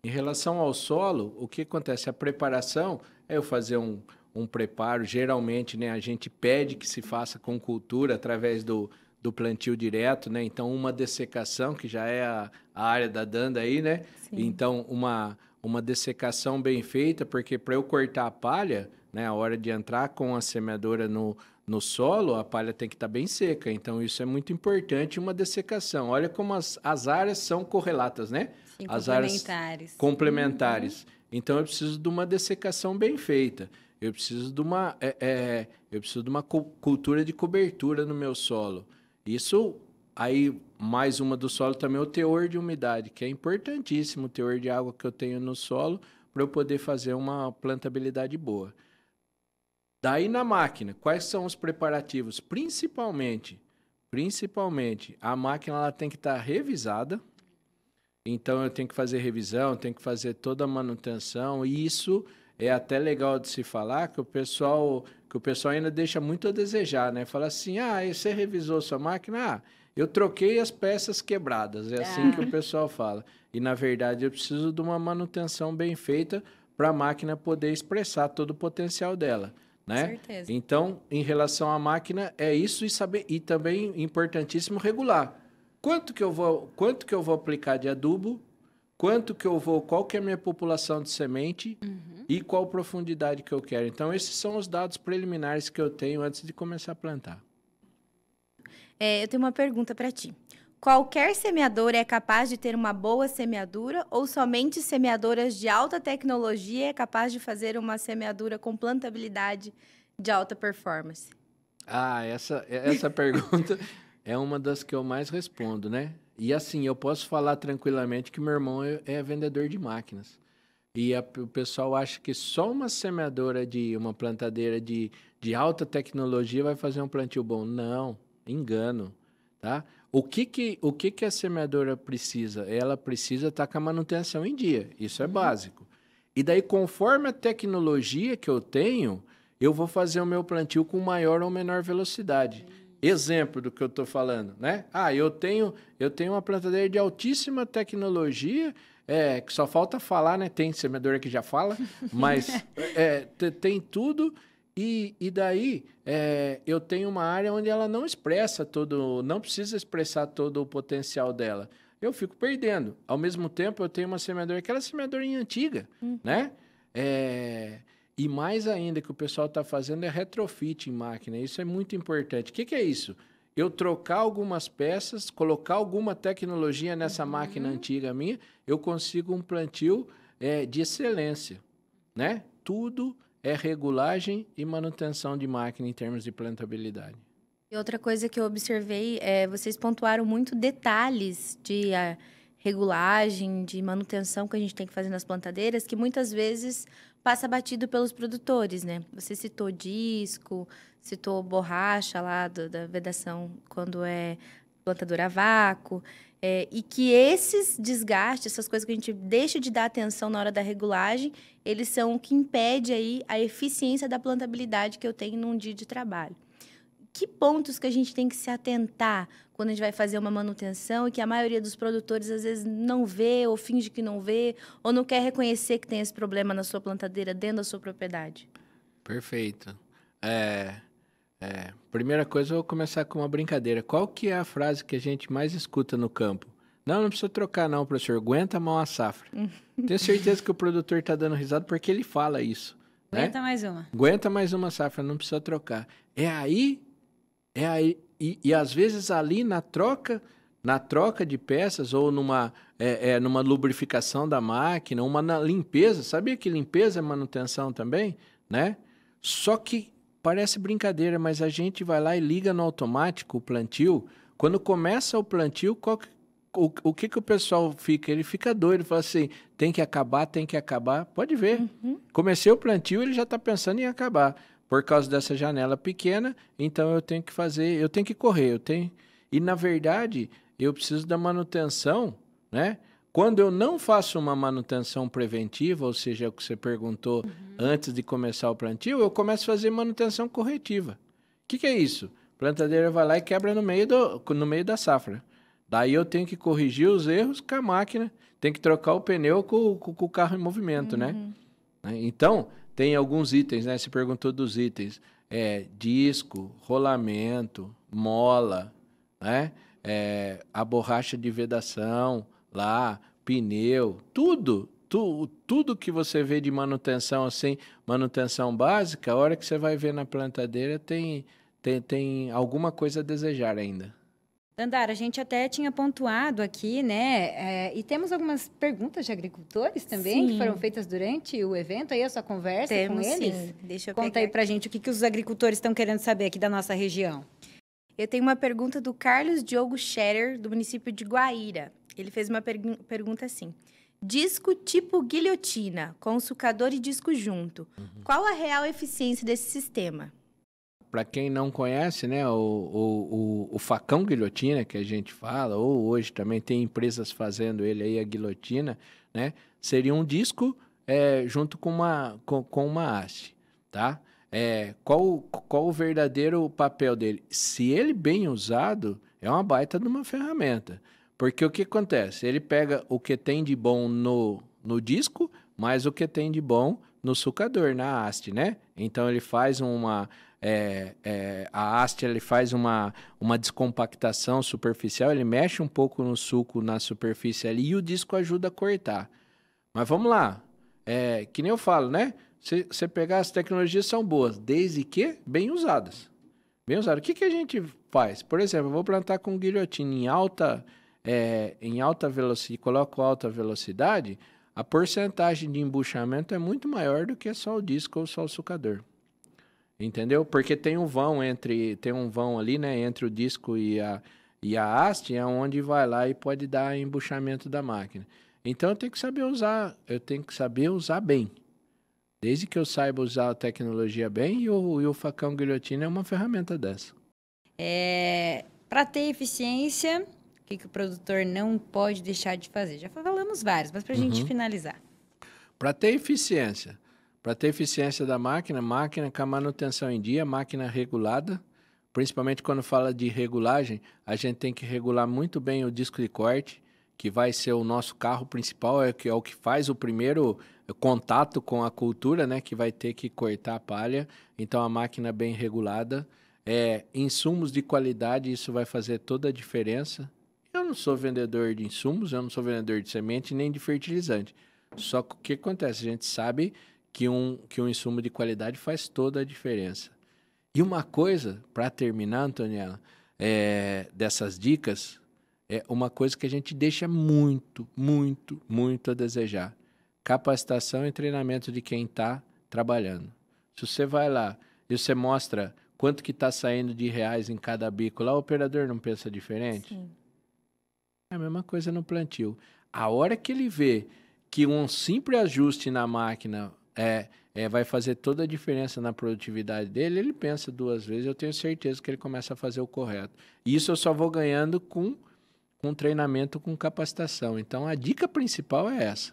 Em relação ao solo, o que acontece? A preparação é eu fazer um preparo, geralmente, né, a gente pede que se faça com cultura através do plantio direto, né? Então, uma dessecação, que já é a área da Danda aí, né? Sim. Então, uma dessecação bem feita, porque para eu cortar a palha, né, a hora de entrar com a semeadora no solo, a palha tem que estar bem seca. Então, isso é muito importante, uma dessecação. Olha como as áreas são correlatas, né? Sim, as complementares. Áreas complementares. Então, eu preciso de uma dessecação bem feita. Eu preciso de uma cultura de cobertura no meu solo. Isso, aí, mais uma do solo também é o teor de umidade, que é importantíssimo, o teor de água que eu tenho no solo, para eu poder fazer uma plantabilidade boa. Daí na máquina, quais são os preparativos? Principalmente, a máquina ela tem que estar revisada. Então, eu tenho que fazer revisão, tenho que fazer toda a manutenção. E isso é até legal de se falar, que o pessoal ainda deixa muito a desejar, né? Fala assim, você revisou sua máquina? Eu troquei as peças quebradas. É assim que o pessoal fala. E, na verdade, eu preciso de uma manutenção bem feita para a máquina poder expressar todo o potencial dela. Né? Certeza. Então, em relação à máquina, é isso e saber, e também importantíssimo regular. Quanto que eu vou aplicar de adubo, qual que é a minha população de semente e qual profundidade que eu quero. Então, esses são os dados preliminares que eu tenho antes de começar a plantar. Eu tenho uma pergunta para ti. Qualquer semeador é capaz de ter uma boa semeadura ou somente semeadoras de alta tecnologia é capaz de fazer uma semeadura com plantabilidade de alta performance? Essa pergunta é uma das que eu mais respondo, né? E assim, eu posso falar tranquilamente que meu irmão é vendedor de máquinas. E o pessoal acha que só uma semeadora uma plantadeira de alta tecnologia vai fazer um plantio bom. Não, engano, tá? O que a semeadora precisa? Ela precisa estar com a manutenção em dia. Isso é básico. E daí, conforme a tecnologia que eu tenho, eu vou fazer o meu plantio com maior ou menor velocidade. Exemplo do que eu estou falando, né? Eu tenho uma plantadeira de altíssima tecnologia, que só falta falar, né? Tem semeadora que já fala, mas tem tudo. E daí, eu tenho uma área onde ela não precisa expressar todo o potencial dela. Eu fico perdendo. Ao mesmo tempo, eu tenho uma semeadora, aquela semeadorinha antiga, né? E mais ainda que o pessoal está fazendo é retrofit em máquina. Isso é muito importante. O que é isso? Eu trocar algumas peças, colocar alguma tecnologia nessa máquina antiga minha, eu consigo um plantio de excelência, né? Tudo é regulagem e manutenção de máquina em termos de plantabilidade. E outra coisa que eu observei vocês pontuaram muito detalhes de regulagem, de manutenção que a gente tem que fazer nas plantadeiras, que muitas vezes passa batido pelos produtores, né? Você citou disco, citou borracha lá da vedação quando é plantadora a vácuo. e que esses desgastes, essas coisas que a gente deixa de dar atenção na hora da regulagem, eles são o que impede aí a eficiência da plantabilidade que eu tenho num dia de trabalho. Que pontos que a gente tem que se atentar quando a gente vai fazer uma manutenção e que a maioria dos produtores às vezes não vê ou finge que não vê ou não quer reconhecer que tem esse problema na sua plantadeira dentro da sua propriedade? Perfeito. Primeira coisa, eu vou começar com uma brincadeira. Qual que é a frase que a gente mais escuta no campo? Não precisa trocar não, professor. Aguenta mal a safra. Tenho certeza que o produtor está dando risada porque ele fala isso. Aguenta mais uma. Aguenta mais uma safra, não precisa trocar. É aí. E às vezes ali na troca de peças ou numa lubrificação da máquina, na limpeza. Sabia que limpeza é manutenção também, né? Só que parece brincadeira, mas a gente vai lá e liga no automático o plantio. Quando começa o plantio, o que o pessoal fica? Ele fica doido, fala assim, tem que acabar. Pode ver. Comecei o plantio, ele já está pensando em acabar. Por causa dessa janela pequena, então eu tenho que correr. E, na verdade, eu preciso da manutenção, né? Quando eu não faço uma manutenção preventiva, ou seja, o que você perguntou antes de começar o plantio, eu começo a fazer manutenção corretiva. O que é isso? A plantadeira vai lá e quebra no meio da safra. Daí eu tenho que corrigir os erros com a máquina, tem que trocar o pneu com o carro em movimento, né? Então, tem alguns itens, né? Você perguntou dos itens. Disco, rolamento, mola, né? A borracha de vedação, lá, pneu, tudo que você vê de manutenção, assim, manutenção básica, a hora que você vai ver na plantadeira tem alguma coisa a desejar ainda. Dandara, a gente até tinha pontuado aqui, né? E temos algumas perguntas de agricultores também, que foram feitas durante o evento, aí a sua conversa com eles. Sim. Deixa eu Conta aí pra gente o que os agricultores estão querendo saber aqui da nossa região. Eu tenho uma pergunta do Carlos Diogo Scherer, do município de Guaíra. Ele fez uma pergunta assim. Disco tipo guilhotina, com sucador e disco junto. Qual a real eficiência desse sistema? Para quem não conhece, né, o facão guilhotina que a gente fala, ou hoje também tem empresas fazendo ele aí, a guilhotina, né, seria um disco junto com uma haste, tá? Qual o verdadeiro papel dele? Se ele bem usado, é uma baita de uma ferramenta. Porque o que acontece? Ele pega o que tem de bom no disco, mais o que tem de bom no sucador, na haste, né? Então ele faz a haste ele faz uma descompactação superficial, ele mexe um pouco no suco na superfície ali e o disco ajuda a cortar. Mas vamos lá, que nem eu falo, né? Você pegar as tecnologias são boas, desde que bem usadas. Bem usadas. O que a gente faz? Por exemplo, eu vou plantar com guilhotina em alta velocidade, coloco alta velocidade, a porcentagem de embuchamento é muito maior do que só o disco ou só o sucador. Entendeu? Porque tem um vão ali, né, entre o disco e a haste, é onde vai lá e pode dar embuchamento da máquina. Então eu tenho que saber usar bem. Desde que eu saiba usar a tecnologia bem, e o facão guilhotina é uma ferramenta dessa. Para ter eficiência, o que o produtor não pode deixar de fazer? Já falamos vários, mas para a gente finalizar. Para ter eficiência da máquina com a manutenção em dia, máquina regulada, principalmente quando fala de regulagem, a gente tem que regular muito bem o disco de corte, que vai ser o nosso carro principal, é o que faz o primeiro contato com a cultura, né, que vai ter que cortar a palha. Então, a máquina bem regulada. Insumos de qualidade, isso vai fazer toda a diferença. Eu não sou vendedor de insumos, eu não sou vendedor de semente nem de fertilizante. Só que o que acontece? A gente sabe que um insumo de qualidade faz toda a diferença. E uma coisa, para terminar, Antoniela, dessas dicas, uma coisa que a gente deixa muito, muito, muito a desejar. Capacitação e treinamento de quem está trabalhando. Se você vai lá e você mostra quanto que está saindo de reais em cada bico, lá o operador não pensa diferente? Sim. É a mesma coisa no plantio. A hora que ele vê que um simples ajuste na máquina vai fazer toda a diferença na produtividade dele, ele pensa duas vezes, eu tenho certeza que ele começa a fazer o correto. E isso eu só vou ganhando com com treinamento, com capacitação. Então, a dica principal é essa,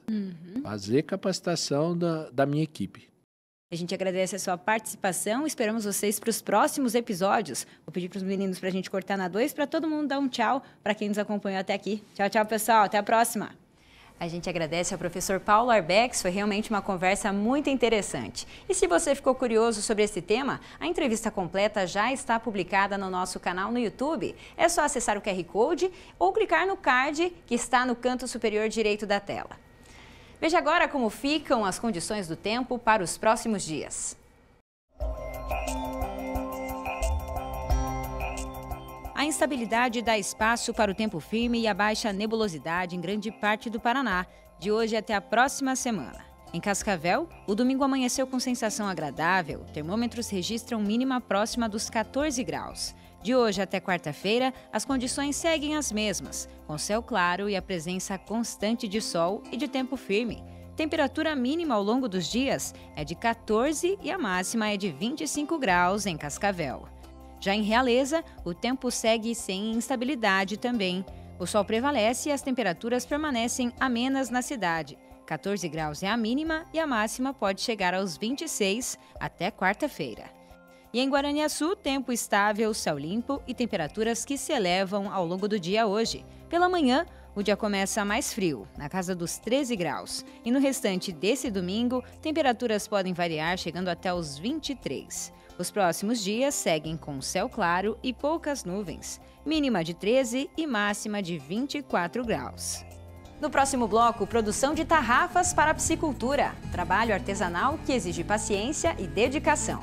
fazer capacitação da minha equipe. A gente agradece a sua participação, esperamos vocês para os próximos episódios. Vou pedir para os meninos para a gente cortar na 2, para todo mundo dar um tchau para quem nos acompanhou até aqui. Tchau, tchau, pessoal. Até a próxima. A gente agradece ao professor Paulo Arbex, foi realmente uma conversa muito interessante. E se você ficou curioso sobre esse tema, a entrevista completa já está publicada no nosso canal no YouTube. É só acessar o QR Code ou clicar no card que está no canto superior direito da tela. Veja agora como ficam as condições do tempo para os próximos dias. A instabilidade dá espaço para o tempo firme e a baixa nebulosidade em grande parte do Paraná, de hoje até a próxima semana. Em Cascavel, o domingo amanheceu com sensação agradável, termômetros registram mínima próxima dos 14 graus. De hoje até quarta-feira, as condições seguem as mesmas, com céu claro e a presença constante de sol e de tempo firme. Temperatura mínima ao longo dos dias é de 14 e a máxima é de 25 graus em Cascavel. Já em Realeza, o tempo segue sem instabilidade também. O sol prevalece e as temperaturas permanecem amenas na cidade. 14 graus é a mínima e a máxima pode chegar aos 26 até quarta-feira. E em Guaraniaçu, tempo estável, céu limpo e temperaturas que se elevam ao longo do dia hoje. Pela manhã, o dia começa mais frio, na casa dos 13 graus. E no restante desse domingo, temperaturas podem variar, chegando até os 23. Os próximos dias seguem com céu claro e poucas nuvens. Mínima de 13 e máxima de 24 graus. No próximo bloco, produção de tarrafas para a piscicultura. Trabalho artesanal que exige paciência e dedicação.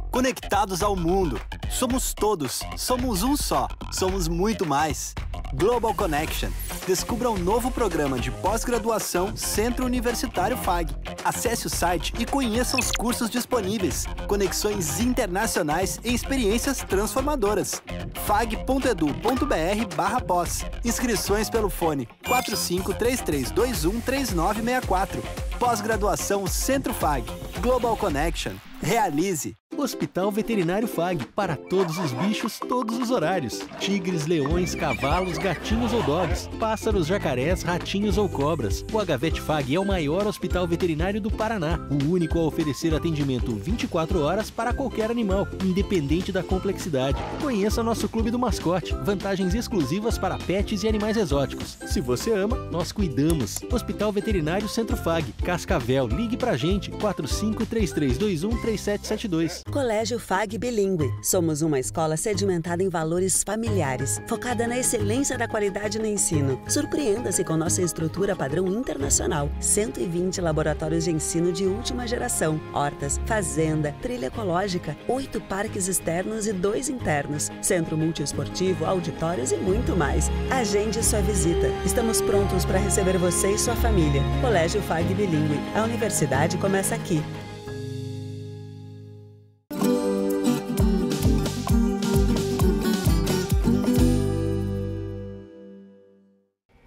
Conectados ao mundo. Somos todos. Somos um só. Somos muito mais. Global Connection. Descubra um novo programa de pós-graduação Centro Universitário FAG. Acesse o site e conheça os cursos disponíveis, conexões internacionais e experiências transformadoras. fag.edu.br/pós. Inscrições pelo fone 4533213964. Pós-graduação Centro FAG. Global Connection. Realize. Hospital Veterinário FAG, para todos os bichos, todos os horários. Tigres, leões, cavalos, gatinhos ou dogs, pássaros, jacarés, ratinhos ou cobras. O HVET FAG é o maior hospital veterinário do Paraná, o único a oferecer atendimento 24 horas para qualquer animal, independente da complexidade. Conheça nosso Clube do Mascote, vantagens exclusivas para pets e animais exóticos. Se você ama, nós cuidamos. Hospital Veterinário Centro FAG, Cascavel, ligue pra gente, 4533213772. Colégio FAG Bilíngue. Somos uma escola sedimentada em valores familiares, focada na excelência da qualidade no ensino. Surpreenda-se com nossa estrutura padrão internacional. 120 laboratórios de ensino de última geração, hortas, fazenda, trilha ecológica, 8 parques externos e 2 internos, centro multiesportivo, auditórios e muito mais. Agende sua visita. Estamos prontos para receber você e sua família. Colégio FAG Bilíngue. A universidade começa aqui.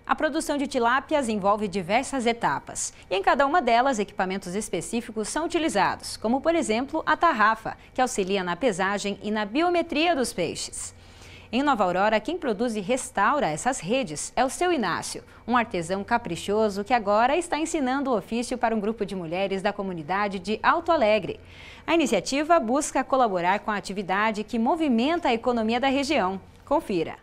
A produção de tilápias envolve diversas etapas e em cada uma delas equipamentos específicos são utilizados, como por exemplo a tarrafa, que auxilia na pesagem e na biometria dos peixes. Em Nova Aurora, quem produz e restaura essas redes é o seu Inácio, um artesão caprichoso que agora está ensinando o ofício para um grupo de mulheres da comunidade de Alto Alegre. A iniciativa busca colaborar com a atividade que movimenta a economia da região. Confira.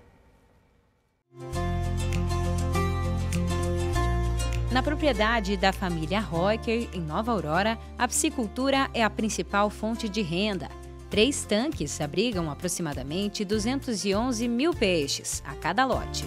Na propriedade da família Roecker, em Nova Aurora, a piscicultura é a principal fonte de renda. 3 tanques abrigam aproximadamente 211 mil peixes a cada lote.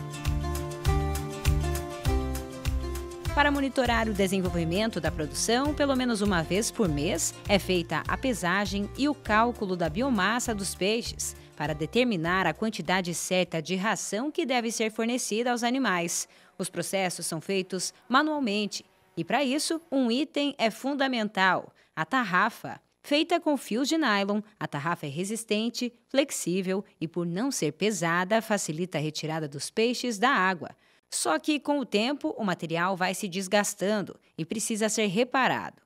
Para monitorar o desenvolvimento da produção, pelo menos uma vez por mês, é feita a pesagem e o cálculo da biomassa dos peixes, para determinar a quantidade certa de ração que deve ser fornecida aos animais. Os processos são feitos manualmente e, para isso, um item é fundamental: a tarrafa. Feita com fios de nylon, a tarrafa é resistente, flexível e, por não ser pesada, facilita a retirada dos peixes da água. Só que, com o tempo, o material vai se desgastando e precisa ser reparado.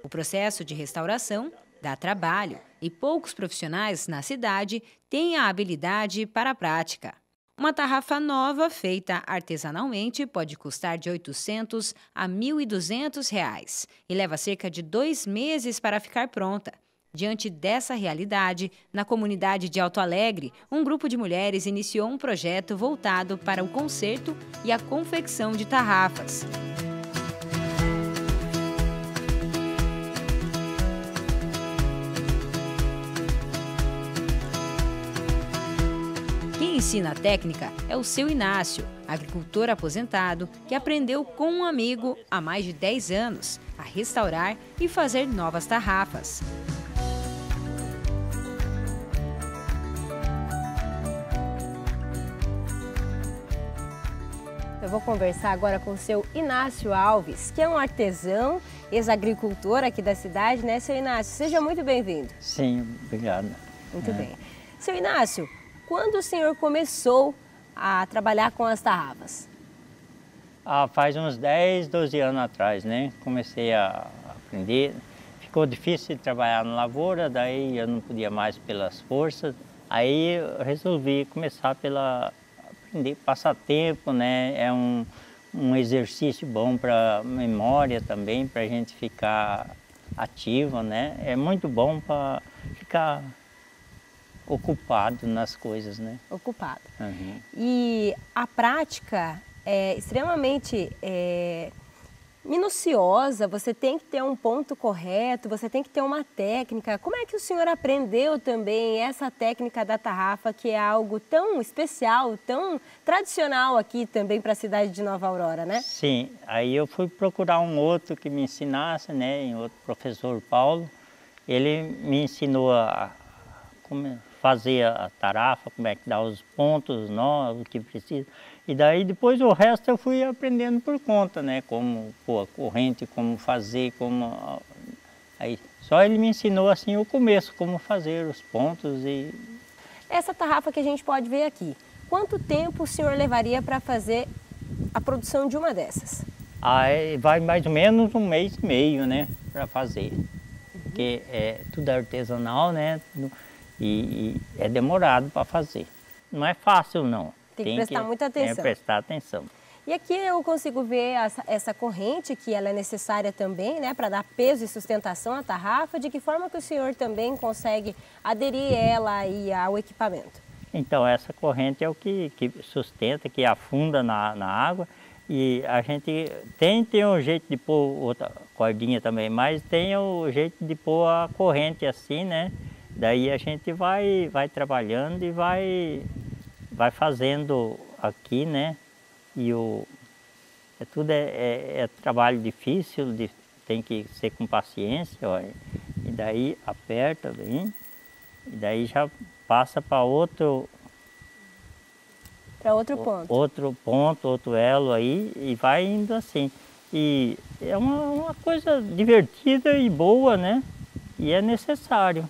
O processo de restauração dá trabalho e poucos profissionais na cidade têm a habilidade para a prática. Uma tarrafa nova feita artesanalmente pode custar de R$ 800 a R$ 1.200 e leva cerca de 2 meses para ficar pronta. Diante dessa realidade, na comunidade de Alto Alegre, um grupo de mulheres iniciou um projeto voltado para o conserto e a confecção de tarrafas. Quem ensina a técnica é o seu Inácio, agricultor aposentado que aprendeu com um amigo há mais de 10 anos a restaurar e fazer novas tarrafas. Eu vou conversar agora com o seu Inácio Alves, que é um artesão, ex-agricultor aqui da cidade, né, seu Inácio? Seja muito bem-vindo. Sim, obrigado. Muito bem. Seu Inácio, quando o senhor começou a trabalhar com as tarrafas? Faz uns 10, 12 anos atrás, né? Comecei a aprender. Ficou difícil de trabalhar na lavoura, daí eu não podia mais pelas forças. Aí eu resolvi começar pela aprender, passar tempo, né? É um exercício bom para memória também, para a gente ficar ativo, né? É muito bom para ficar ocupado nas coisas, né? Ocupado. Uhum. E a prática é extremamente minuciosa, você tem que ter um ponto correto, você tem que ter uma técnica. Como é que o senhor aprendeu também essa técnica da tarrafa, que é algo tão especial, tão tradicional aqui também para a cidade de Nova Aurora, né? Sim, aí eu fui procurar um outro que me ensinasse, né? Um outro professor, Paulo. Ele me ensinou a fazer a tarrafa, como é que dá os pontos, nós, o que precisa. E daí depois o resto eu fui aprendendo por conta, né? Como pôr a corrente, como fazer, como... Aí só ele me ensinou assim o começo, como fazer os pontos e... Essa tarrafa que a gente pode ver aqui, quanto tempo o senhor levaria para fazer a produção de uma dessas? Vai mais ou menos 1 mês e meio, né? Para fazer. Porque tudo artesanal, né? E é demorado para fazer. Não é fácil, não. Tem que prestar muita atenção. Prestar atenção. E aqui eu consigo ver essa corrente, que ela é necessária também, né, para dar peso e sustentação à tarrafa. De que forma que o senhor também consegue aderir ela aí ao equipamento? Então, essa corrente é o que sustenta, que afunda na água. E a gente tem um jeito de pôr outra cordinha também, mas tem o jeito de pôr a corrente assim, né? Daí a gente vai trabalhando e vai fazendo aqui, né? E tudo é trabalho difícil, tem que ser com paciência, olha. E daí aperta bem, e daí já passa para outro... Para outro ponto. Outro ponto, outro elo aí, e vai indo assim. E é uma coisa divertida e boa, né? E é necessário.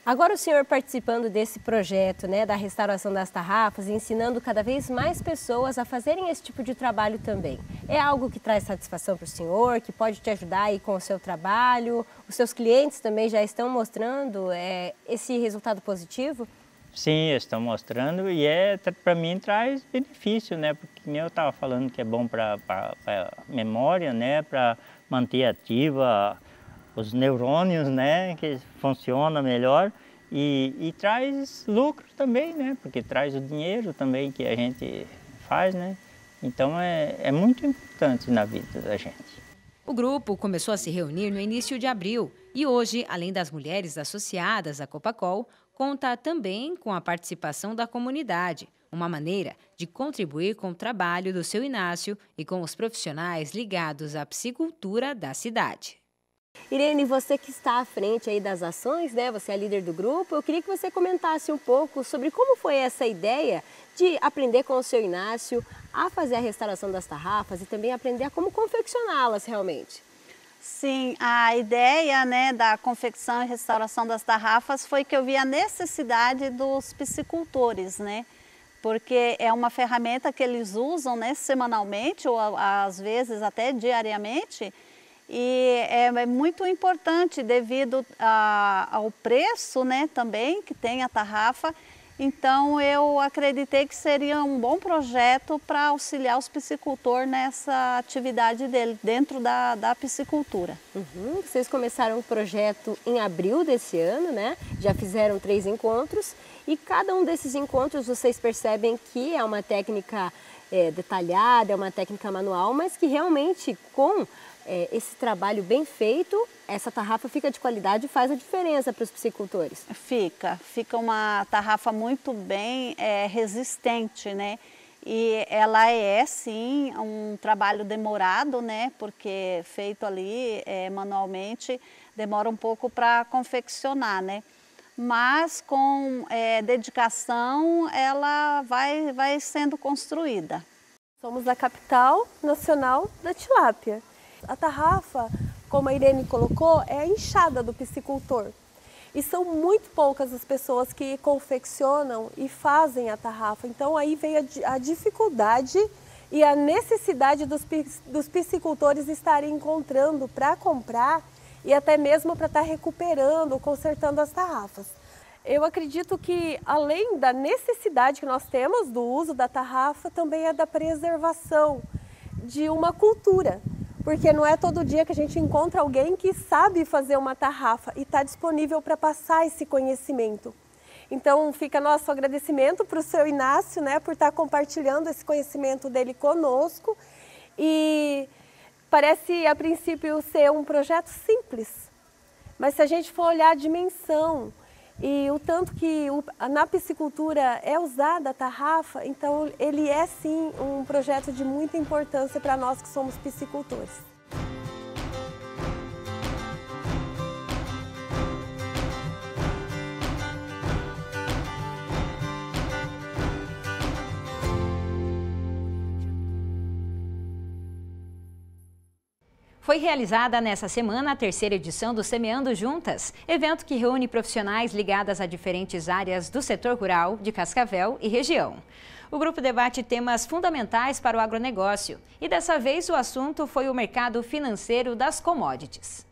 Agora o senhor participando desse projeto, né, da restauração das tarrafas, ensinando cada vez mais pessoas a fazerem esse tipo de trabalho também. É algo que traz satisfação para o senhor, que pode te ajudar aí com o seu trabalho? Os seus clientes também já estão mostrando esse resultado positivo? Sim, estão mostrando e para mim traz benefício, né? Porque nem eu estava falando que é bom para a memória, né? Para manter ativa os neurônios, né? Que funciona melhor e traz lucro também, né? Porque traz o dinheiro também que a gente faz, né? Então é muito importante na vida da gente. O grupo começou a se reunir no início de abril e hoje, além das mulheres associadas à Copacol, conta também com a participação da comunidade, uma maneira de contribuir com o trabalho do seu Inácio e com os profissionais ligados à piscicultura da cidade. Irene, você que está à frente aí das ações, né? Você é a líder do grupo, eu queria que você comentasse um pouco sobre como foi essa ideia de aprender com o seu Inácio a fazer a restauração das tarrafas e também aprender a como confeccioná-las realmente. Sim, a ideia, né, da confecção e restauração das tarrafas foi que eu vi a necessidade dos piscicultores, né? Porque é uma ferramenta que eles usam, né, semanalmente ou às vezes até diariamente E é muito importante devido ao preço, né, também que tem a tarrafa. Então eu acreditei que seria um bom projeto para auxiliar os piscicultores nessa atividade dele, dentro da piscicultura. Vocês começaram o projeto em abril desse ano, né? Já fizeram 3 encontros e cada um desses encontros vocês percebem que é uma técnica detalhada, é uma técnica manual, mas que realmente com esse trabalho bem feito, essa tarrafa fica de qualidade e faz a diferença para os piscicultores. Fica uma tarrafa muito bem resistente, né? E ela é sim um trabalho demorado, né? Porque feito ali manualmente demora um pouco para confeccionar, né? Mas com dedicação ela vai sendo construída. Somos a capital nacional da tilápia. A tarrafa, como a Irene colocou, é a enxada do piscicultor. E são muito poucas as pessoas que confeccionam e fazem a tarrafa. Então aí vem a dificuldade e a necessidade dos piscicultores estarem encontrando para comprar e até mesmo para estar recuperando, consertando as tarrafas. Eu acredito que além da necessidade que nós temos do uso da tarrafa, também é da preservação de uma cultura. Porque não é todo dia que a gente encontra alguém que sabe fazer uma tarrafa e está disponível para passar esse conhecimento. Então fica nosso agradecimento para o seu Inácio, né, por estar compartilhando esse conhecimento dele conosco. E parece a princípio ser um projeto simples, mas se a gente for olhar a dimensão e o tanto que na piscicultura é usada a tarrafa, então ele é sim um projeto de muita importância para nós que somos piscicultores. Foi realizada nessa semana a 3ª edição do Semeando Juntas, evento que reúne profissionais ligadas a diferentes áreas do setor rural de Cascavel e região. O grupo debate temas fundamentais para o agronegócio e dessa vez o assunto foi o mercado financeiro das commodities.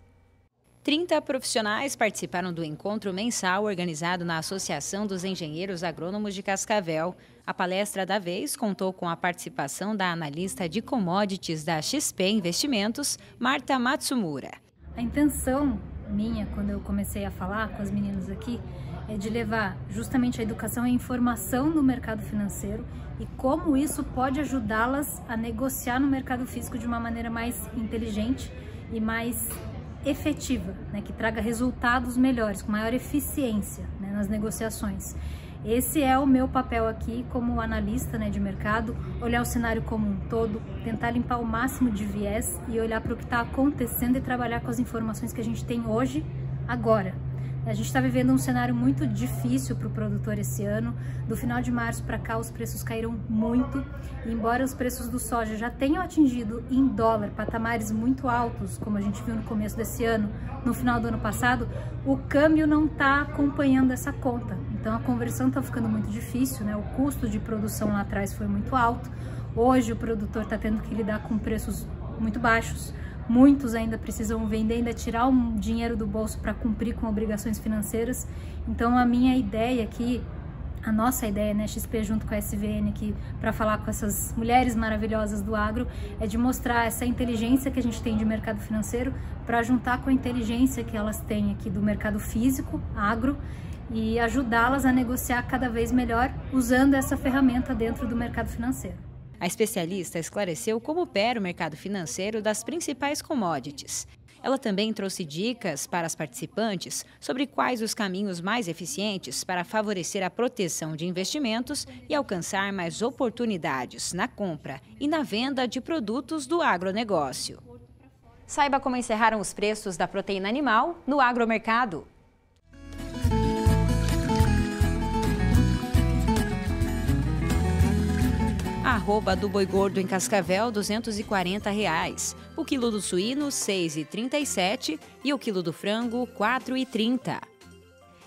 30 profissionais participaram do encontro mensal organizado na Associação dos Engenheiros Agrônomos de Cascavel. A palestra da vez contou com a participação da analista de commodities da XP Investimentos, Marta Matsumura. A intenção minha, quando eu comecei a falar com as meninas aqui, é de levar justamente a educação e a informação no mercado financeiro e como isso pode ajudá-las a negociar no mercado físico de uma maneira mais inteligente e mais efetiva, né, que traga resultados melhores, com maior eficiência, né, nas negociações. Esse é o meu papel aqui como analista, né, de mercado, olhar o cenário como um todo, tentar limpar o máximo de viés e olhar para o que está acontecendo e trabalhar com as informações que a gente tem hoje, agora. A gente está vivendo um cenário muito difícil para o produtor esse ano. Do final de março para cá os preços caíram muito. E embora os preços do soja já tenham atingido em dólar patamares muito altos, como a gente viu no começo desse ano, no final do ano passado, o câmbio não está acompanhando essa conta. Então a conversão está ficando muito difícil, né? O custo de produção lá atrás foi muito alto. Hoje o produtor está tendo que lidar com preços muito baixos. Muitos ainda precisam vender, ainda tirar um dinheiro do bolso para cumprir com obrigações financeiras. Então a minha ideia aqui, a nossa ideia, né, XP junto com a SVN aqui, para falar com essas mulheres maravilhosas do agro, é de mostrar essa inteligência que a gente tem de mercado financeiro para juntar com a inteligência que elas têm aqui do mercado físico, agro, e ajudá-las a negociar cada vez melhor usando essa ferramenta dentro do mercado financeiro. A especialista esclareceu como opera o mercado financeiro das principais commodities. Ela também trouxe dicas para as participantes sobre quais os caminhos mais eficientes para favorecer a proteção de investimentos e alcançar mais oportunidades na compra e na venda de produtos do agronegócio. Saiba como encerraram os preços da proteína animal no agromercado. A arroba do boi gordo em Cascavel, R$ 240. O quilo do suíno, R$ 6,37 e o quilo do frango, R$ 4,30.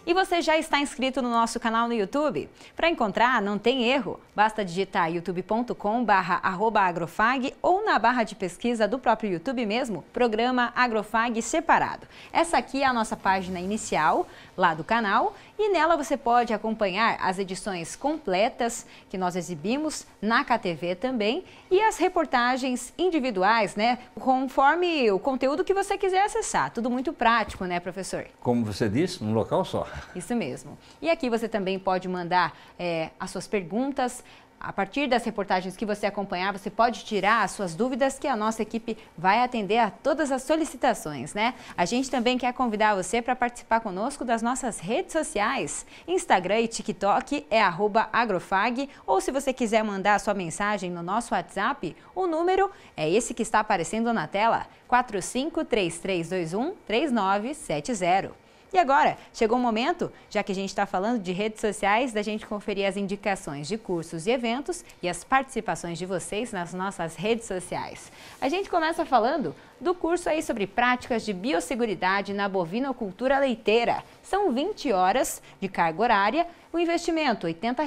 E você já está inscrito no nosso canal no YouTube? Para encontrar, não tem erro. Basta digitar youtube.com/agrofag ou na barra de pesquisa do próprio YouTube mesmo, Programa Agrofag Separado. Essa aqui é a nossa página inicial, lá do canal, e nela você pode acompanhar as edições completas que nós exibimos na KTV também e as reportagens individuais, né, conforme o conteúdo que você quiser acessar. Tudo muito prático, né, professor? Como você disse, num local só. Isso mesmo. E aqui você também pode mandar as suas perguntas. A partir das reportagens que você acompanhar, você pode tirar as suas dúvidas que a nossa equipe vai atender a todas as solicitações, né? A gente também quer convidar você para participar conosco das nossas redes sociais. Instagram e TikTok é @agrofag, ou se você quiser mandar a sua mensagem no nosso WhatsApp, o número é esse que está aparecendo na tela, 4533213970. E agora, chegou o momento, já que a gente está falando de redes sociais, da gente conferir as indicações de cursos e eventos e as participações de vocês nas nossas redes sociais. A gente começa falando do curso aí sobre práticas de biosseguridade na bovinocultura leiteira. São 20 horas de carga horária, o investimento R$ 80,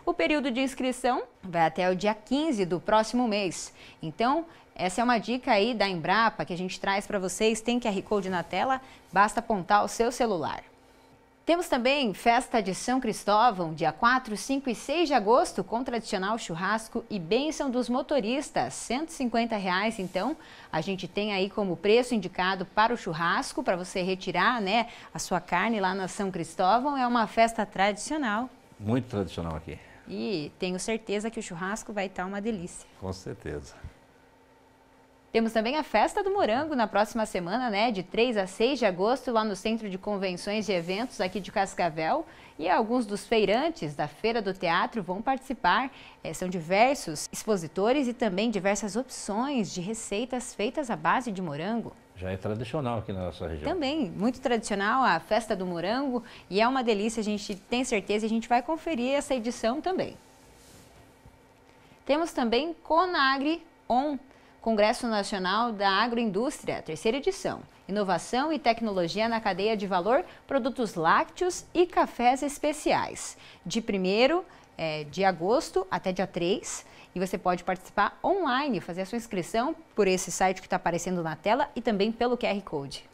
o período de inscrição vai até o dia 15 do próximo mês. Então, essa é uma dica aí da Embrapa que a gente traz para vocês, tem QR Code na tela, basta apontar o seu celular. Temos também Festa de São Cristóvão, dia 4, 5 e 6 de agosto, com tradicional churrasco e bênção dos motoristas, R$ 150. Então, a gente tem aí como preço indicado para o churrasco, para você retirar, né, a sua carne lá na São Cristóvão. É uma festa tradicional. Muito tradicional aqui. E tenho certeza que o churrasco vai estar uma delícia. Com certeza. Temos também a Festa do Morango na próxima semana, né, de 3 a 6 de agosto, lá no Centro de Convenções e Eventos aqui de Cascavel. E alguns dos feirantes da Feira do Teatro vão participar. São diversos expositores e também diversas opções de receitas feitas à base de morango. Já é tradicional aqui na nossa região. Também, muito tradicional a Festa do Morango e é uma delícia, a gente tem certeza e a gente vai conferir essa edição também. Temos também Conagri On, Congresso Nacional da Agroindústria, 3ª edição. Inovação e tecnologia na cadeia de valor, produtos lácteos e cafés especiais. De 1º de agosto até dia 3. E você pode participar online, fazer a sua inscrição por esse site que está aparecendo na tela e também pelo QR Code.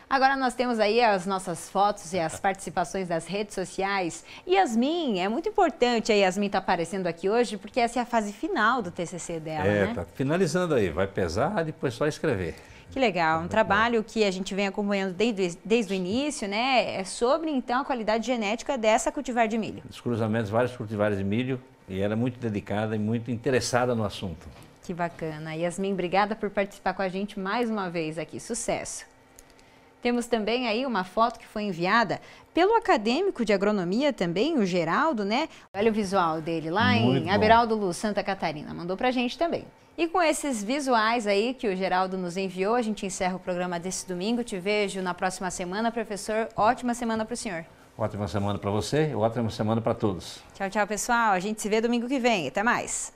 Agora nós temos aí as nossas fotos e as participações das redes sociais. Yasmin, é muito importante a Yasmin estar aparecendo aqui hoje, porque essa é a fase final do TCC dela, né? Tá finalizando aí, vai pesar, depois só escrever. Que legal, um trabalho que a gente vem acompanhando desde o início, né? É sobre, então, a qualidade genética dessa cultivar de milho. Os cruzamentos, vários cultivares de milho, e ela é muito dedicada e muito interessada no assunto. Que bacana. Yasmin, obrigada por participar com a gente mais uma vez aqui. Sucesso! Temos também aí uma foto que foi enviada pelo acadêmico de agronomia também, o Geraldo, né? Olha o visual dele lá em Aberaldo Luz, Santa Catarina. Mandou pra gente também. E com esses visuais aí que o Geraldo nos enviou, a gente encerra o programa desse domingo. Te vejo na próxima semana, professor. Ótima semana para o senhor. Ótima semana para você e ótima semana para todos. Tchau, tchau, pessoal. A gente se vê domingo que vem. Até mais.